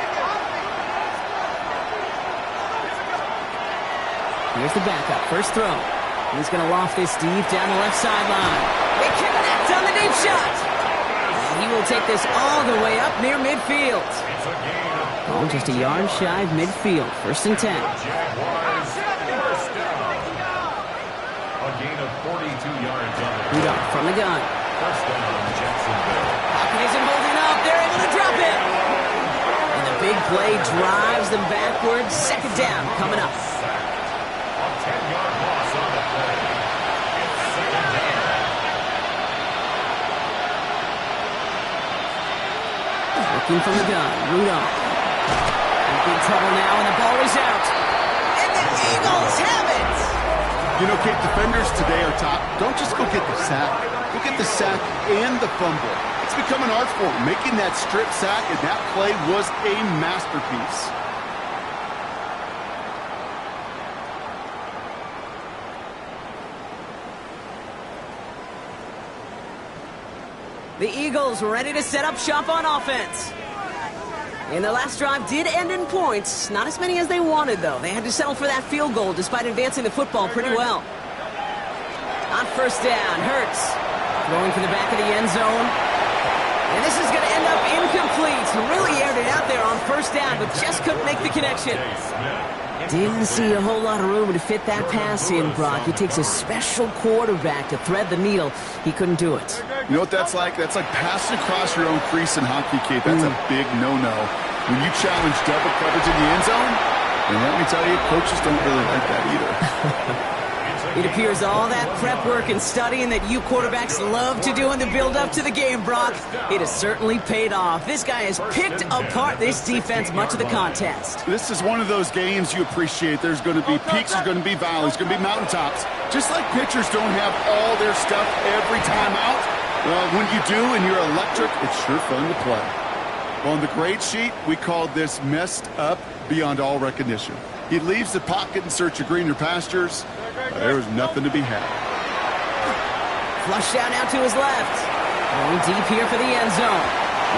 I: Here's the backup. First throw. He's going to loft this deep down the left sideline. They connect on the deep shot. And he will take this all the way up near midfield. Oh, just a yard shy of midfield. First and 10.
B: A gain of 42 yards on the
I: Rudolph from the gun.
B: First down, Jacksonville.
I: Pocket isn't holding up. They're able to drop it. And the big play drives them backwards. Second down coming up.
B: A 10-yard loss on the play. It's second down.
I: Looking from the gun. Rudolph. In big trouble now, and the ball is out. And the Eagles have it.
J: You know, Kate, defenders today are top. Don't just go get the sack. Go get the sack and the fumble. It's become an art form. Making that strip sack, and that play was a masterpiece.
I: The Eagles ready to set up shop on offense. And the last drive did end in points. Not as many as they wanted, though. They had to settle for that field goal despite advancing the football pretty well. On first down, Hurts throwing for the back of the end zone. And this is going to end up incomplete. Really aired it out there on first down, but just couldn't make the connection. Didn't see a whole lot of room to fit that pass in, Brock. It takes a special quarterback to thread the needle. He couldn't do it.
J: You know what that's like? That's like passing across your own crease in hockey, Kate. That's a big no-no. When you challenge double coverage in the end zone, and let me tell you, coaches don't really like that either.
I: It appears all that prep work and studying that you quarterbacks love to do in the build-up to the game, Brock, it has certainly paid off. This guy has picked apart this defense much of the contest.
J: This is one of those games you appreciate. There's going to be peaks, there's going to be valleys, there's going to be mountaintops. Just like pitchers don't have all their stuff every time out, well, when you do and you're electric, it's sure fun to play. On the grade sheet, we called this messed up beyond all recognition. He leaves the pocket in search of greener pastures. There was nothing to be had.
I: Flush down now to his left. Going deep here for the end zone.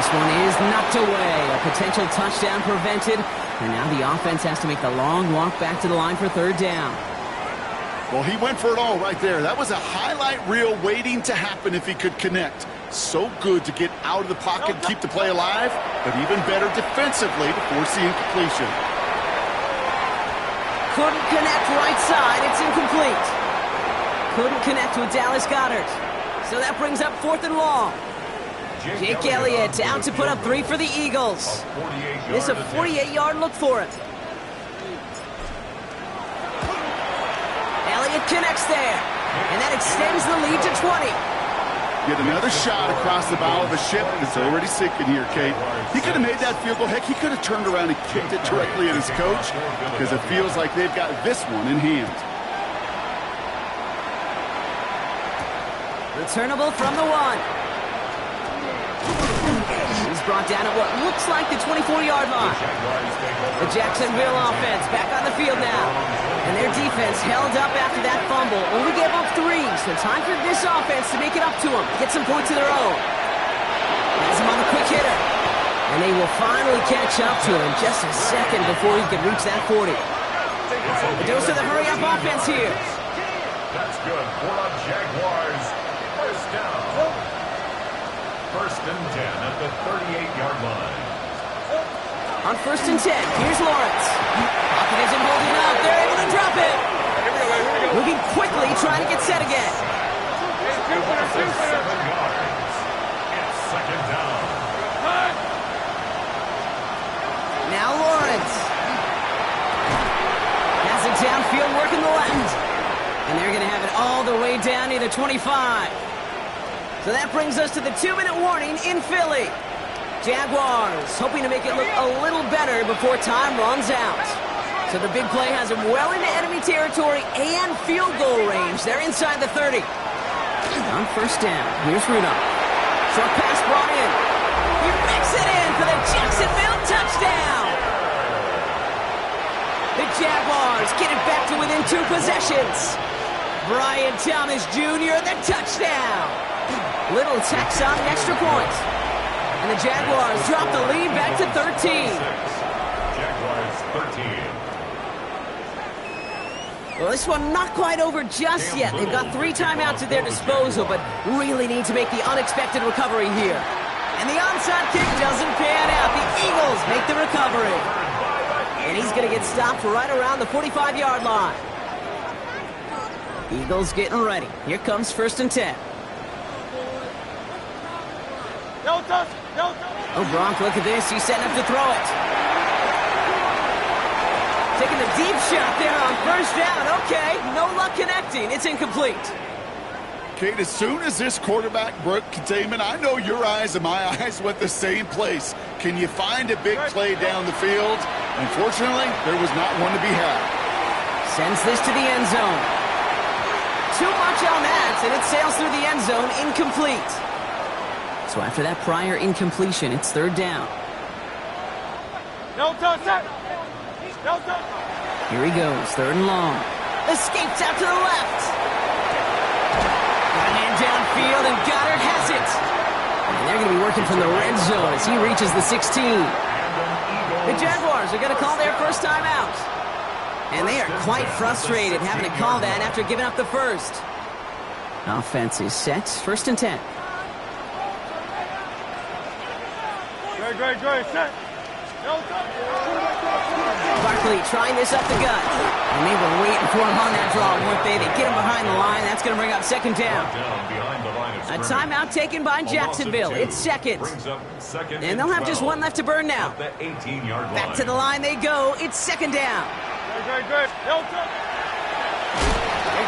I: This one is knocked away. A potential touchdown prevented. And now the offense has to make the long walk back to the line for third down.
J: Well, he went for it all right there. That was a highlight reel waiting to happen if he could connect. So good to get out of the pocket and keep the play alive, but even better defensively to force the incompletion.
I: Couldn't connect right side. It's incomplete. Couldn't connect with Dallas Goedert. So that brings up fourth and long. Jake Elliott out to put up 3 for the Eagles. It's a 48-yard look for it. Elliott connects there. And that extends the lead to 20.
J: Get another shot across the bow of a ship that's already sinking here, Kate. He could have made that field goal. Heck, he could have turned around and kicked it directly at his coach because it feels like they've got this one in hand.
I: Returnable from the 1. He's brought down at what looks like the 24-yard line. The Jacksonville offense back on the field now. And their defense held up after that fumble. Only gave up 3, so time for this offense to make it up to them. Get some points of their own. Has him on the quick hitter. And they will finally catch up to him just a second before he can reach that 40. The dose of the hurry-up offense here.
B: That's good for the Jaguars. First down. First and 10 at the 38-yard line.
I: On first and 10, here's Lawrence. Pocket isn't holding up. They're able to drop it. Moving quickly, trying to get set again.
B: 7 yards. It's second down.
I: Now Lawrence. Has it downfield, working the left. And they're going to have it all the way down near the 25. So that brings us to the 2-minute warning in Philly. Jaguars hoping to make it look a little better before time runs out. So the big play has them well into enemy territory and field goal range. They're inside the 30. On first down, here's Rudolph. Short pass brought in. He makes it in for the Jacksonville touchdown. The Jaguars get it back to within 2 possessions. Brian Thomas Jr., the touchdown. Little tax on an extra point. And the Jaguars drop the lead back to 13.
B: Jaguars 13.
I: Well, this one not quite over just yet. They've got 3 timeouts at their disposal, but really need to make the unexpected recovery here. And the onside kick doesn't pan out. The Eagles make the recovery. And he's going to get stopped right around the 45-yard line. Eagles getting ready. Here comes first and 10. Oh, Gronk, look at this. He's setting up to throw it. Taking the deep shot there on first down. Okay, no luck connecting. It's incomplete.
J: Kate, as soon as this quarterback broke containment, I know your eyes and my eyes went the same place. Can you find a big play down the field? Unfortunately, there was not one to be had.
I: Sends this to the end zone. Too much on that, and it sails through the end zone, incomplete. So after that prior incompletion, it's third down. Here he goes, third and long. Escapes out to the left. Got a man downfield, and Goddard has it. And they're going to be working from the red zone as he reaches the 16. The Jaguars are going to call their first time out. And they are quite frustrated having to call that after giving up the first. Offense is set, first and 10. Barkley trying this up the gut. And they were waiting for him on that draw, weren't they? They get him behind the line. That's going to bring up second down. A timeout taken by Jacksonville. It's second. And they'll have just one left to burn now. Back to the line they go. It's second down. They're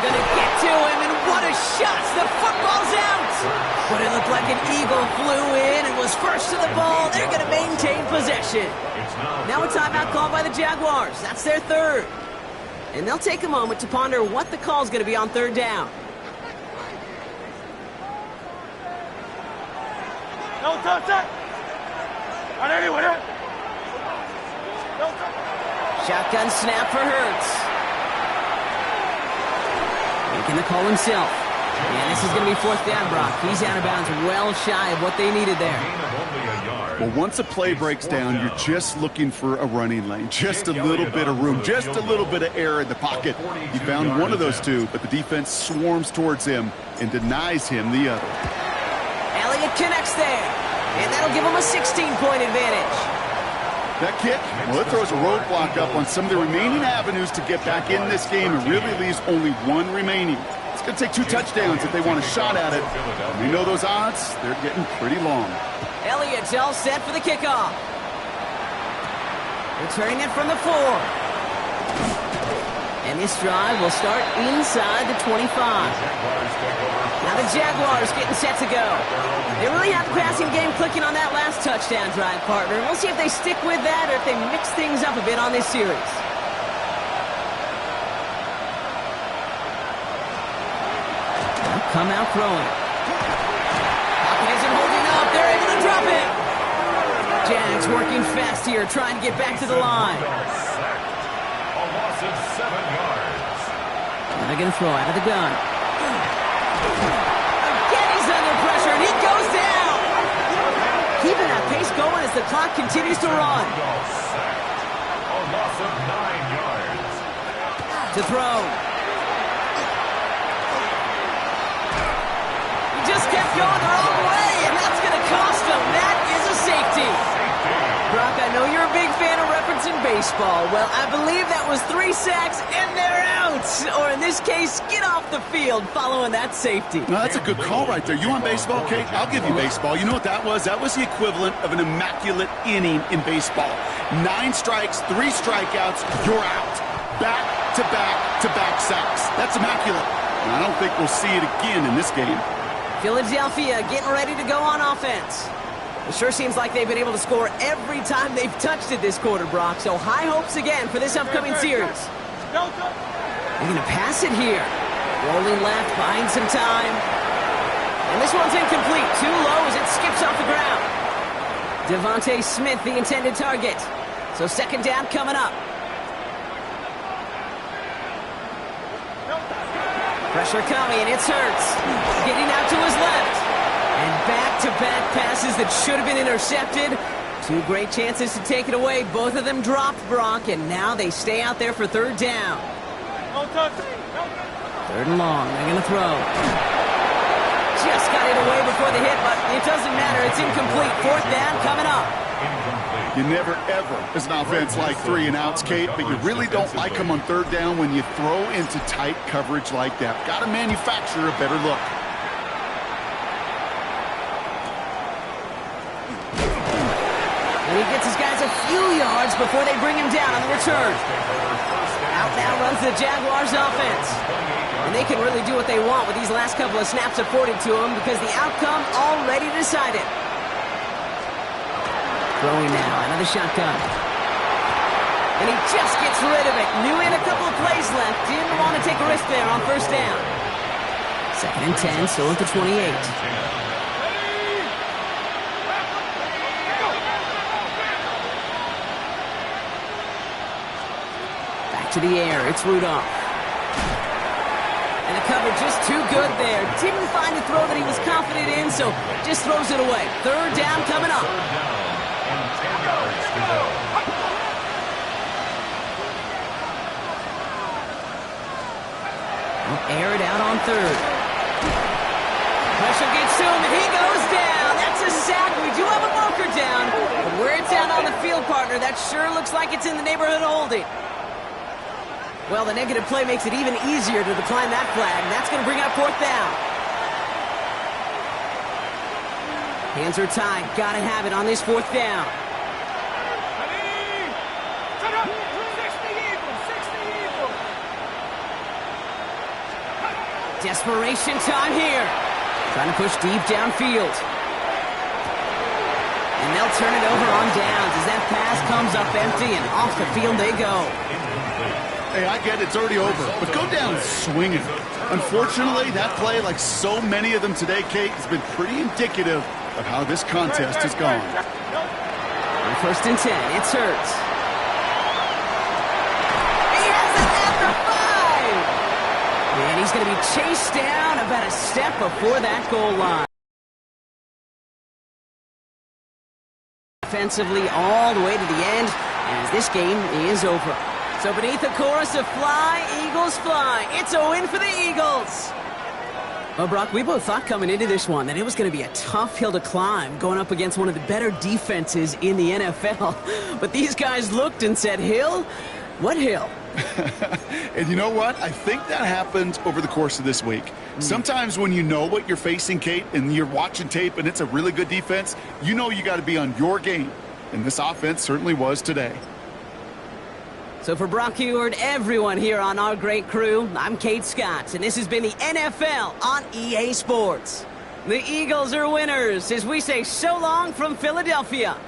I: going to get to him, and what a shot! The football's out! But it looked like an eagle flew in and was first to the ball. They're going to maintain possession. Now a timeout called by the Jaguars. That's their third. And they'll take a moment to ponder what the call is going to be on third down. Shotgun snap for Hurts. Making the call himself. And this is going to be fourth down, Brock. He's out of bounds, well shy of what they needed there.
J: Well, once a play breaks down, you're just looking for a running lane. Just a little bit of room, just a little bit of air in the pocket. He found one of those two, but the defense swarms towards him and denies him the other.
I: Elliott connects there, and that'll give him a 16-point advantage.
J: That kick, well, it throws a roadblock up on some of the remaining avenues to get back in this game and really leaves only one remaining. It's going to take 2 touchdowns if they want a shot at it. And we know those odds, they're getting pretty long.
I: Elliott's all set for the kickoff. Returning it from the 4. And this drive will start inside the 25. Now the Jaguars getting set to go. They really have the passing game clicking on that last touchdown drive, partner. We'll see if they stick with that or if they mix things up a bit on this series. They'll come out throwing. Pocket isn't holding up. They're able to drop it. He's working fast here, trying to get back to the line.
B: A loss of 7 yards.
I: Now they're going to throw out of the gun. Again, he's under pressure, and he goes down. Keeping that pace going as the clock continues to run.
B: A loss of 9 yards.
I: To throw. He just kept going the wrong way, and that's going to cost him. That is a safety. Brock, I know you're a big fan of referencing baseball. Well, I believe that was 3 sacks, and they're out. Or in this case, get off the field following that safety.
J: No, that's a good call right there. You want baseball, Kate? I'll give you baseball. You know what that was? That was the equivalent of an immaculate inning in baseball. 9 strikes, 3 strikeouts, you're out. Back-to-back-to-back sacks. That's immaculate. And I don't think we'll see it again in this game.
I: Philadelphia getting ready to go on offense. It sure seems like they've been able to score every time they've touched it this quarter, Brock. So high hopes again for this upcoming series. They're going to pass it here. Rolling left, buying some time. And this one's incomplete. Too low as it skips off the ground. Devontae Smith, the intended target. So second down coming up. Pressure coming, and it's Hurts. Getting out to his left. And back-to-back passes that should have been intercepted. 2 great chances to take it away. Both of them dropped, Brock, and now they stay out there for third down. Third and long. They're going to throw. Just got it away before the hit, but it doesn't matter. It's incomplete. Fourth down coming up.
J: You never, ever, as an offense, like 3 and outs, Kate, but you really don't like them on third down when you throw into tight coverage like that. Got to manufacture a better look.
I: And he gets his guys a few yards before they bring him down on the return. Out now runs the Jaguars offense. And they can really do what they want with these last couple of snaps afforded to them because the outcome already decided. Throwing now, another shotgun. And he just gets rid of it. Knew he had a couple of plays left. Didn't want to take a risk there on first down. Second and 10, still at the 28. Back to the air, it's Rudolph. And the coverage just too good there. Didn't find a throw that he was confident in, so just throws it away. Third down coming up. Air it out on third. Pressure gets to him, and he goes down. That's a sack. We do have a bunker down. But where it's out on the field, partner, that sure looks like it's in the neighborhood of holding. Well, the negative play makes it even easier to decline that flag, and that's going to bring up fourth down. Hands are tied. Got to have it on this fourth down. Desperation time here. Trying to push deep downfield. And they'll turn it over on downs as that pass comes up empty and off the field they go.
J: Hey, I get it's already over, but go down swinging. Unfortunately, that play, like so many of them today, Kate, has been pretty indicative of how this contest has gone.
I: On first and 10, it's Hurts. And he's going to be chased down about a step before that goal line. Offensively all the way to the end as this game is over. So beneath the chorus of Fly, Eagles Fly, it's a win for the Eagles. Well, Brock, we both thought coming into this one that it was going to be a tough hill to climb going up against one of the better defenses in the NFL. But these guys looked and said, Hill? What hill?
J: And you know what? I think that happened over the course of this week. Sometimes when you know what you're facing, Kate, and you're watching tape and it's a really good defense, you know you got to be on your game. And this offense certainly was today.
I: So for Brock Heward, everyone here on our great crew, I'm Kate Scott, and this has been the NFL on EA Sports. The Eagles are winners as we say so long from Philadelphia.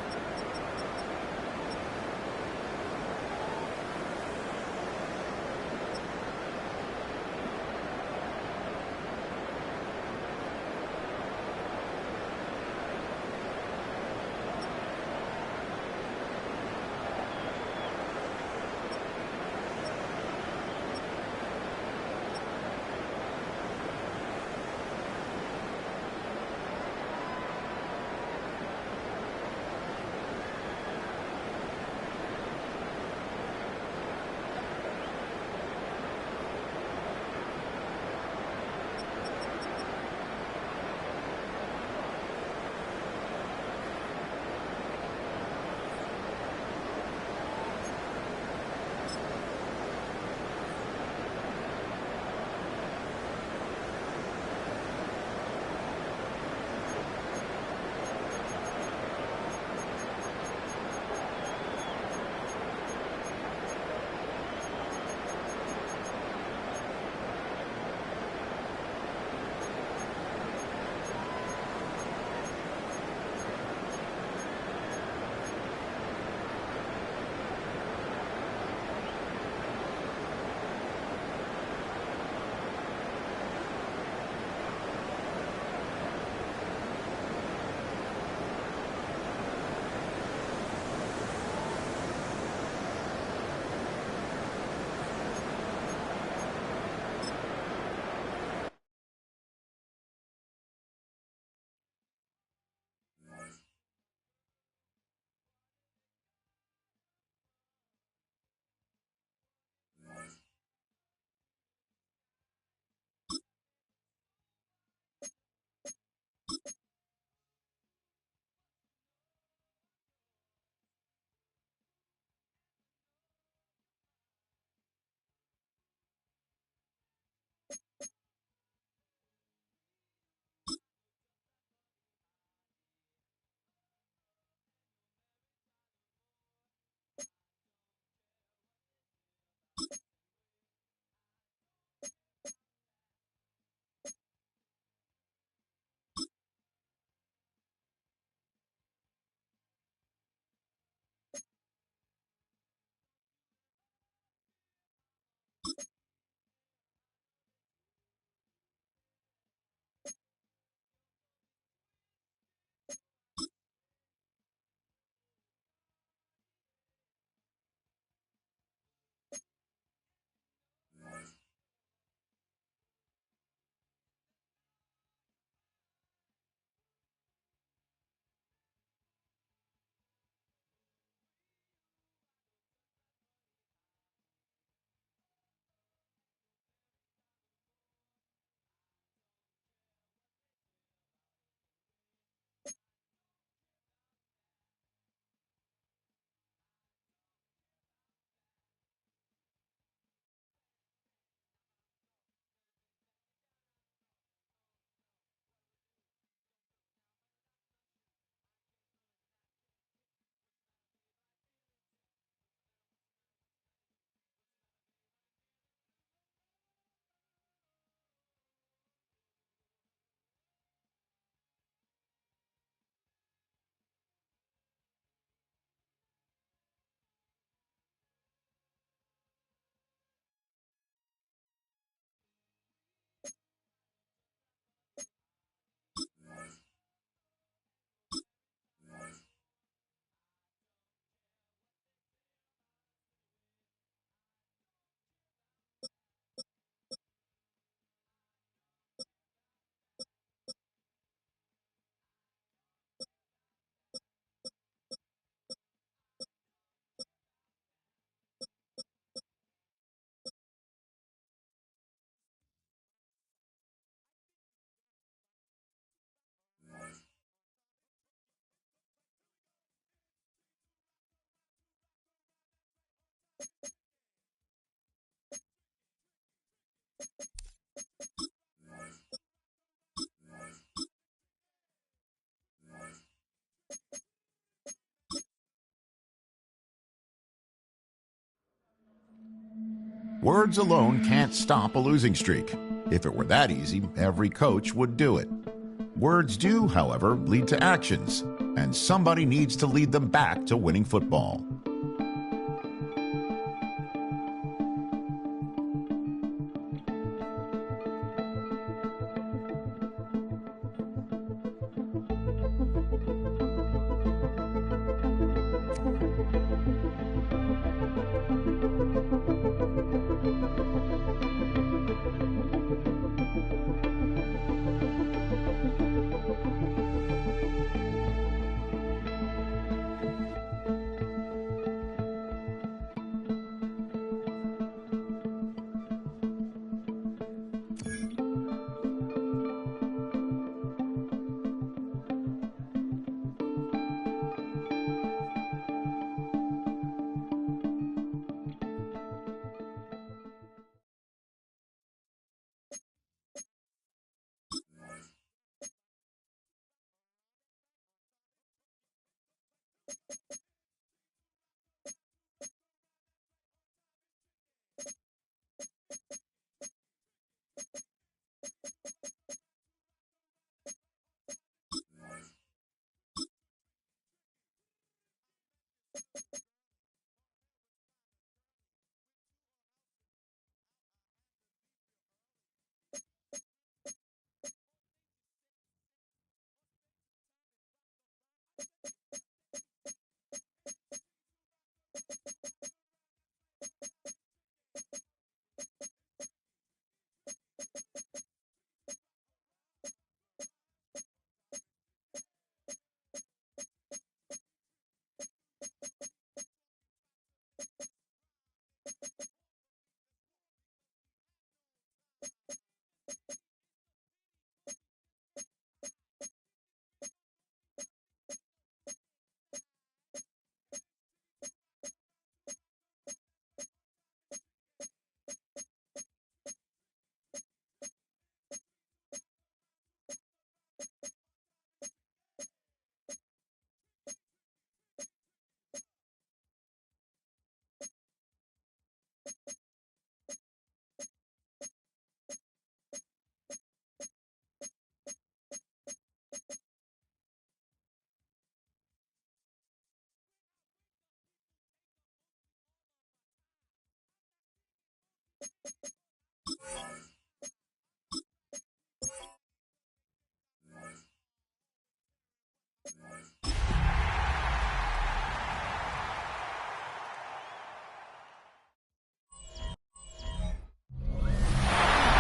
E: Words alone can't stop a losing streak. If it were that easy, every coach would do it. Words do, however, lead to actions, and somebody needs to lead them back to winning football.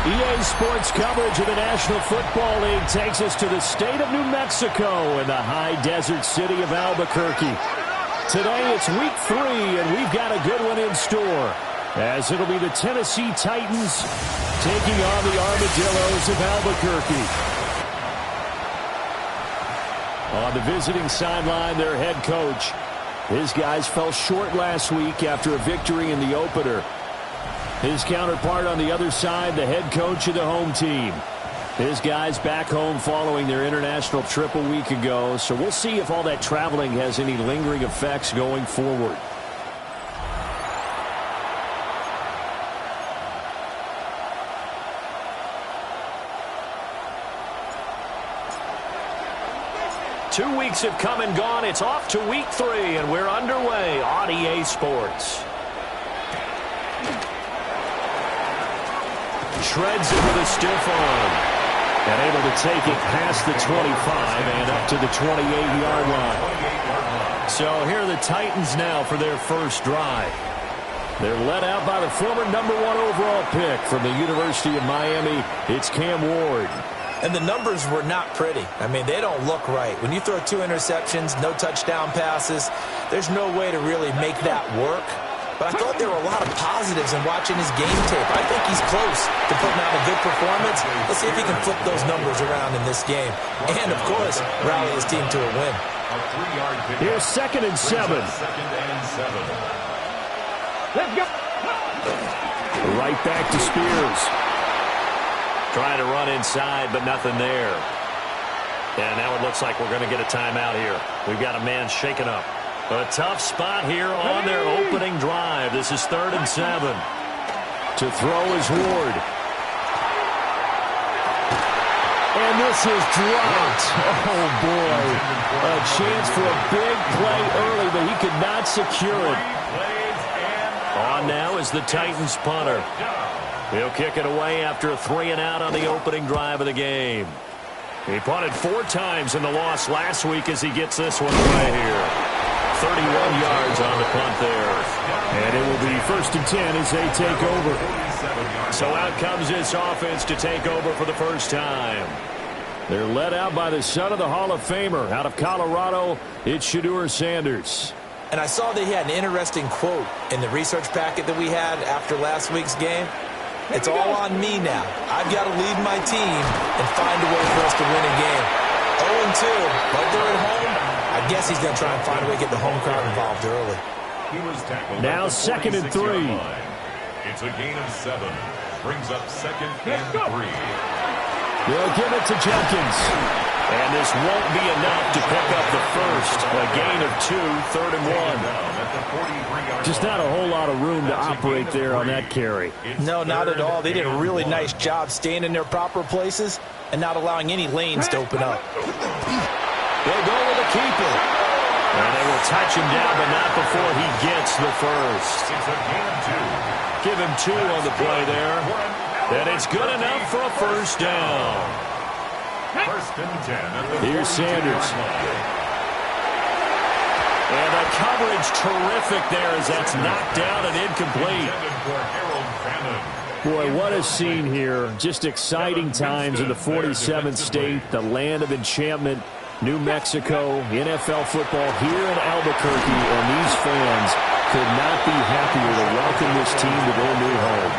A: EA Sports coverage of the National Football League takes us to the state of New Mexico and the high desert city of Albuquerque. Today it's week 3, and we've got a good one in store, as it'll be the Tennessee Titans taking on the Armadillos of Albuquerque. On the visiting sideline, their head coach. His guys fell short last week after a victory in the opener. His counterpart on the other side, the head coach of the home team. His guys back home following their international trip a week ago, so we'll see if all that traveling has any lingering effects going forward. Two weeks have come and gone. It's off to week 3, and we're underway on EA Sports. Shreds it with a stiff arm. And able to take it past the 25 and up to the 28-yard line. So here are the Titans now for their first drive. They're led out by the former #1 overall pick from the University of Miami. It's Cam Ward.
C: And the numbers were not pretty. I mean, they don't look right. When you throw 2 interceptions, no touchdown passes, there's no way to really make that work. But I thought there were a lot of positives in watching his game tape. I think he's close to putting out a good performance. Let's see if he can flip those numbers around in this game. And, of course, rally his team to a win.
A: Here's 2nd and 7.
D: Let's go.
A: Right back to Spears. Trying to run inside, but nothing there. And now it looks like we're going to get a timeout here. We've got a man shaken up. A tough spot here on their opening drive. This is 3rd and 7. To throw is Ward. And this is dropped. Oh, boy. A chance for a big play early, but he could not secure it. On now is the Titans punter. He'll kick it away after a 3-and-out on the opening drive of the game. He punted 4 times in the loss last week as he gets this one away here. 31 yards on the punt there.
F: And it will be 1st and 10 as they take over.
A: So out comes this offense to take over for the first time.
F: They're led out by the son of the Hall of Famer. Out of Colorado, it's Shedeur Sanders.
C: And I saw that he had an interesting quote in the research packet that we had after last week's game. It's all on me now. I've got to lead my team and find a way for us to win a game. 0-2, but they're at home. I guess he's going to try and find a way to get the home crowd involved early.
F: Now 2nd and 3.
B: It's a gain of 7. Brings up 2nd and 3.
F: They'll give it to Jenkins.
A: And this won't be enough to pick up the first. A gain of 2, 3rd and 1.
F: Just not a whole lot of room to operate there on that carry.
C: No, not at all. They did a really nice job staying in their proper places and not allowing any lanes to open up.
A: They'll go with a keeper. And they will touch him down, but not before he gets the first. Give him 2 on the play there. And it's good enough for a first down.
B: 1st and 10.
F: Here's Sanders.
A: And the coverage terrific there as that's knocked down and incomplete.
F: Boy, what a scene here. Just exciting times in the 47th state, the land of enchantment, New Mexico, NFL football here in Albuquerque, and these fans could not be happier to welcome this team to their new home.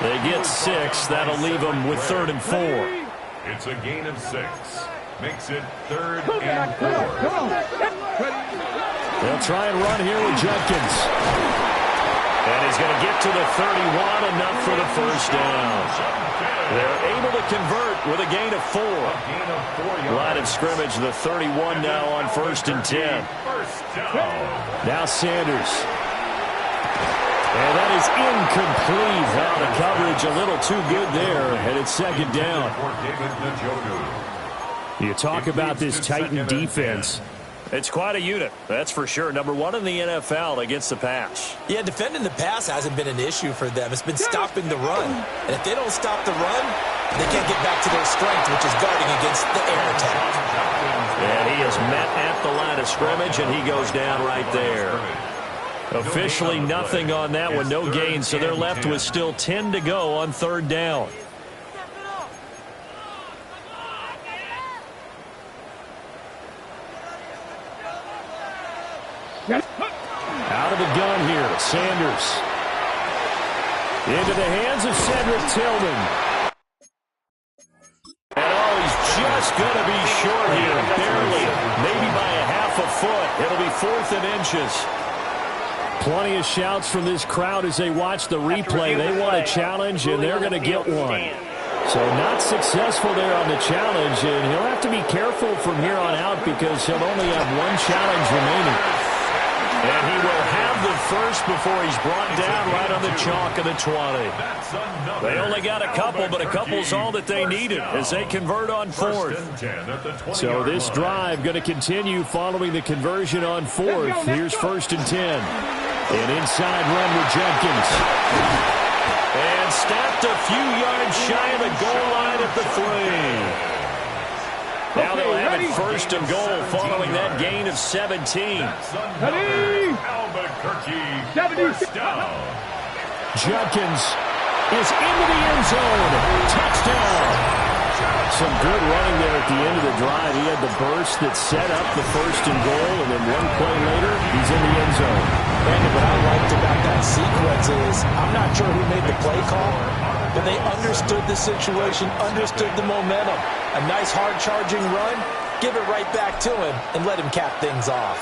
A: They get 6. That'll leave them with 3rd and 4.
B: It's a gain of 6. Makes it 3rd and 4.
F: They'll try and run here with Jenkins.
A: And he's going to get to the 31, enough for the first down. They're able to convert with a gain of 4. Line of scrimmage, the 31 now on 1st and 10.
F: Now Sanders.
A: And that is incomplete. Now the coverage a little too good there, and it's 2nd down.
F: You talk about this Titan defense.
A: It's quite a unit, that's for sure. Number 1 in the NFL against the pass.
C: Yeah, defending the pass hasn't been an issue for them. It's been stopping the run. And if they don't stop the run, they can't get back to their strength, which is guarding against the air attack.
A: And he is met at the line of scrimmage, and he goes down right there. Officially nothing on that one, no gain, so they're left with still 10 to go on 3rd down.
F: Out of the gun here, Sanders. Into the hands of Cedric Tillman.
A: And oh, he's just going to be short here, barely, maybe by a half a foot. It'll be 4th and inches.
F: Plenty of shouts from this crowd as they watch the replay. They want a challenge, and they're going to get one. So not successful there on the challenge, and he'll have to be careful from here on out because he'll only have one challenge remaining.
A: And he will have the first before he's brought down right on the chalk of the 20. They only got a couple, but a couple's all that they needed as they convert on 4th.
F: So this drive going to continue following the conversion on 4th. Here's 1st and 10. An inside run with Jenkins.
A: And stopped a few yards shy of the goal line at the 3. Now they'll have it 1st and goal following that gain of 17.
B: Albuquerque, first down.
F: Jenkins is into the end zone. Touchdown. Some good running there at the end of the drive. He had the burst that set up the 1st and goal, and then one play later, he's in the end zone.
C: And what I liked about that sequence is I'm not sure who made the play call, but they understood the situation, understood the momentum. A nice hard-charging run, give it right back to him, and let him cap things off.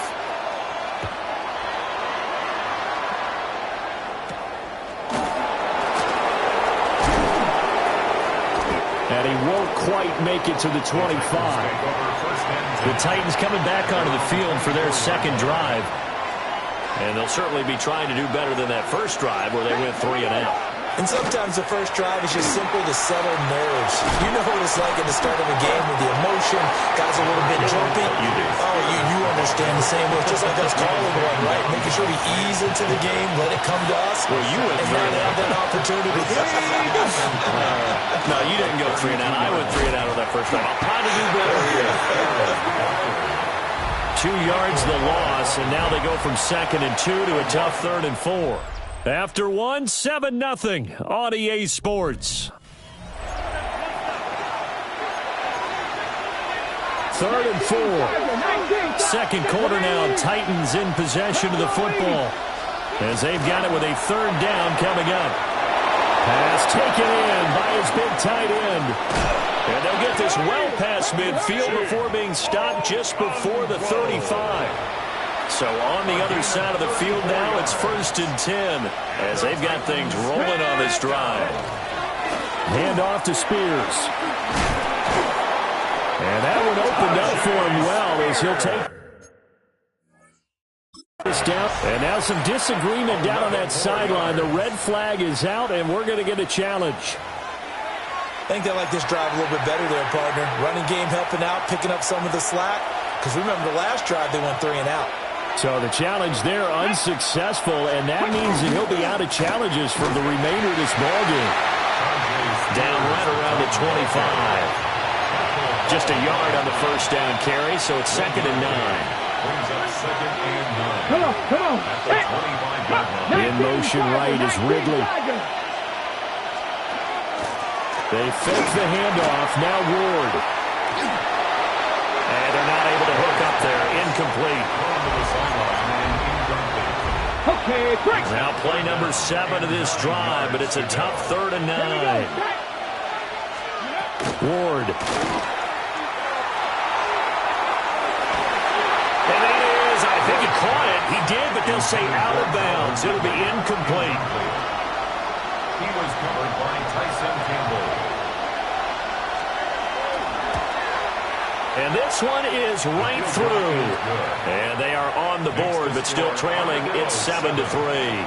A: And he won't quite make it to the 25. The Titans coming back onto the field for their second drive. And they'll certainly be trying to do better than that first drive where they went 3 and out.
C: And sometimes the first drive is just simple to settle nerves. You know what it's like at the start of a game with the emotion. Guys are a little bit jumpy.
A: You do.
C: Oh, you understand the same way. It's just like us calling one, right? Making sure we ease into the game, let it come to us.
A: Well, you went
C: and
A: 3
C: not
A: and
C: have
A: out.
C: that opportunity.
A: No, you didn't go 3 and out. I went 3 and out on that first drive. I'll try to do better here. 2 yards the loss, and now they go from 2nd and 2 to a tough 3rd and 4. After 1, 7-0 on EA Sports. 3rd and 4. Second quarter now, Titans in possession of the football as they've got it with a 3rd down coming up. Pass taken in by his big tight end. And they'll get this well past midfield before being stopped just before the 35. So on the other side of the field now, it's 1st and 10 as they've got things rolling on this drive. Hand off to Spears. And that one opened up for him well as he'll take this down. And now some disagreement down on that sideline. The red flag is out, and we're going to get a challenge.
C: I think they like this drive a little bit better there, partner. Running game helping out, picking up some of the slack. Because remember, the last drive they went 3 and out.
A: So the challenge there unsuccessful, and that means that he'll be out of challenges for the remainder of this ballgame. Down right around the 25. Just a yard on the first down carry, so it's 2nd and 9.
D: Come on.
A: In motion right is Ridley. They fake the handoff, now Ward. And they're not able to hook up there, incomplete.
D: Okay, great.
A: Now play number 7 of this drive, but it's a tough 3rd and 9. Ward. And that is, I think he caught it. He did, but they'll say out of bounds. It'll be incomplete.
B: He was covered by Tyson Campbell.
A: And this one is right through. And they are on the board, but still trailing. It's 7-3.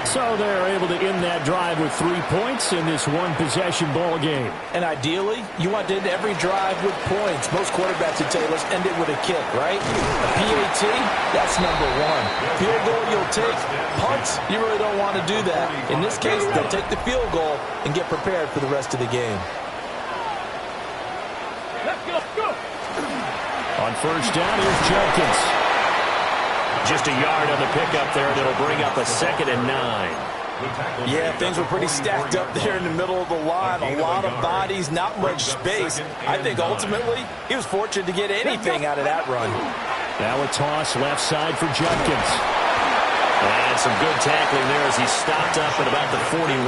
A: So they're able to end that drive with 3 points in this one-possession ball game.
C: And ideally, you want to end every drive with points. Most quarterbacks would tell us end it with a kick, right? A PAT, that's number 1. Field goal you'll take. Punts, you really don't want to do that. In this case, they'll take the field goal and get prepared for the rest of the game.
A: On first down, here's Jenkins. Just a yard on the pickup there, and it'll bring up a 2nd and 9.
C: Yeah, things were pretty stacked up there in the middle of the line. A lot of bodies, not much space. I think ultimately he was fortunate to get anything out of that run.
A: Now a toss left side for Jenkins. And some good tackling there as he stopped up at about the 41.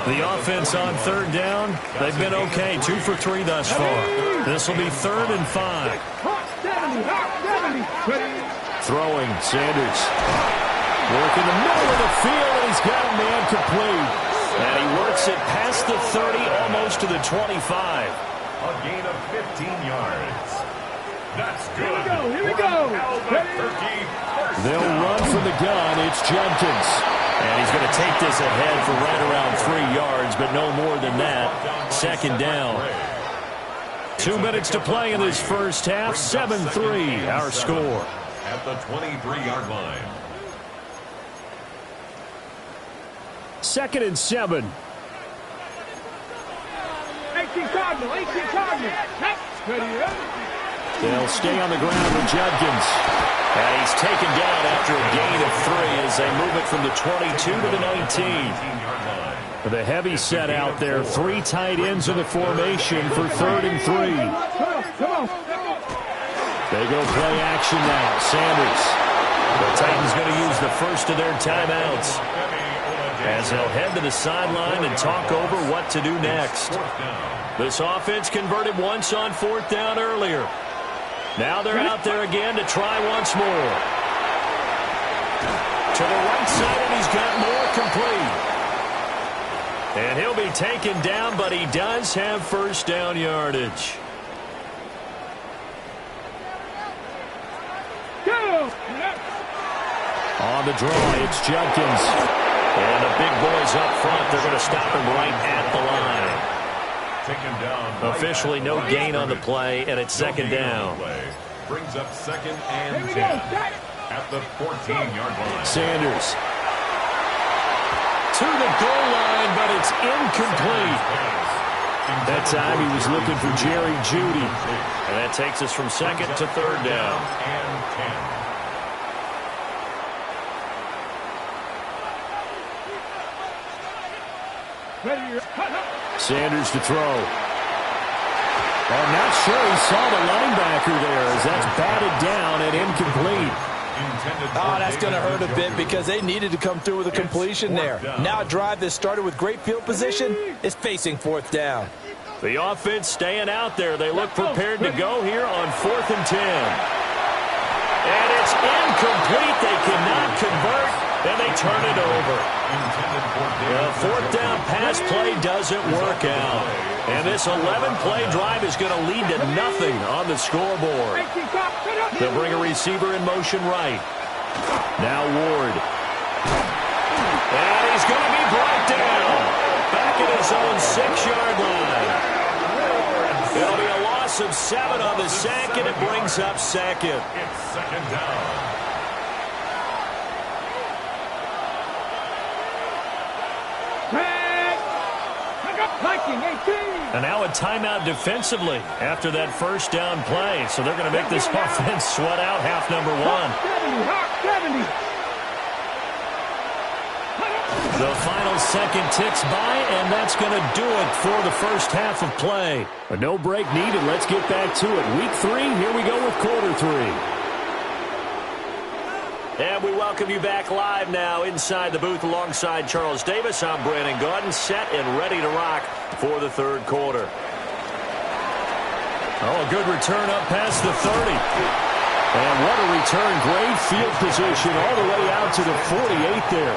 A: The offense on 3rd down, they've been okay. 2 for 3 thus far. This will be 3rd and 5. Throwing, Sanders. Work in the middle of the field, and he's got a man complete. And he works it past the 30, almost to the 25.
B: A gain of 15 yards. That's good.
D: Here we go.
A: They'll run from the gun. It's Jenkins. And he's going to take this ahead for right around 3 yards, but no more than that. 2nd down. 2 minutes to play in this first half. 7-3, our score.
B: At the 23-yard line.
A: 2nd and 7.
D: 18 Cardinal.
A: They'll stay on the ground with Jenkins. And he's taken down after a gain of 3 as they move it from the 22 to the 19. The heavy set out there. 3 tight ends in the formation for 3rd and 3. They go play action now. Sanders. The Titans going to use the first of their timeouts as they'll head to the sideline and talk over what to do next. This offense converted once on 4th down earlier. Now they're out there again to try once more. To the right side, and he's got more complete. And he'll be taken down, but he does have first down yardage. On the draw, it's Judkins. And the big boys up front, they're going to stop him right at the line.
B: Taken down.
A: Officially no gain on the play, and it's second down.
B: Brings up second and 10 at the 14-yard line.
A: Sanders to the goal line, but it's incomplete. That time he was looking for Jerry Jeudy. And that takes us from second to third down. Sanders to throw. I'm not sure he saw the linebacker there as that's batted down and incomplete.
C: Oh, that's going to hurt a bit because they needed to come through with a completion there. Now a drive that started with great field position is facing fourth down.
A: The offense staying out there. They look prepared to go here on 4th and 10. And it's incomplete. They cannot convert, and they turn it over. The fourth down pass play doesn't work out. And this 11-play drive is going to lead to nothing on the scoreboard. They'll bring a receiver in motion right. Now Ward. And he's going to be brought down. Back at his own 6-yard line. It'll be a loss of 7 on the sack, and it brings up second.
B: It's second down.
A: And now a timeout defensively after that first down play. So they're going to make this offense sweat out half number 1. The final second ticks by, and that's going to do it for the first half of play. But no break needed. Let's get back to it. Week 3, here we go with quarter 3. And we welcome you back live now inside the booth alongside Charles Davis. I'm Brandon Gaudin, set and ready to rock for the third quarter. Oh, a good return up past the 30. And what a return. Great field position all the way out to the 48 there.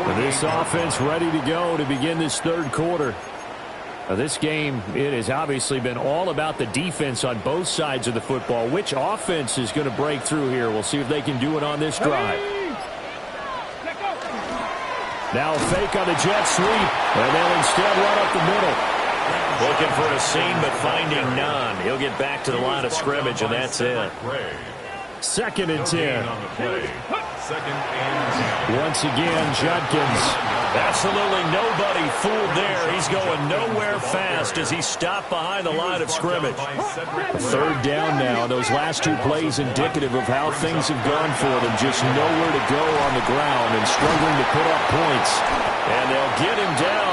A: And this offense ready to go to begin this third quarter. Now, this game, it has obviously been all about the defense on both sides of the football. Which offense is going to break through here? We'll see if they can do it on this drive. Now a fake on the jet sweep, and they'll instead run up the middle. Looking for a seam, but finding none. He'll get back to the line of scrimmage, and that's it. Second and 10. Once again, Judkins. Absolutely nobody fooled there. He's going nowhere fast as he stopped behind the line of scrimmage. Third down now. Those last 2 plays indicative of how things have gone for them. Just nowhere to go on the ground and struggling to put up points. And they'll get him down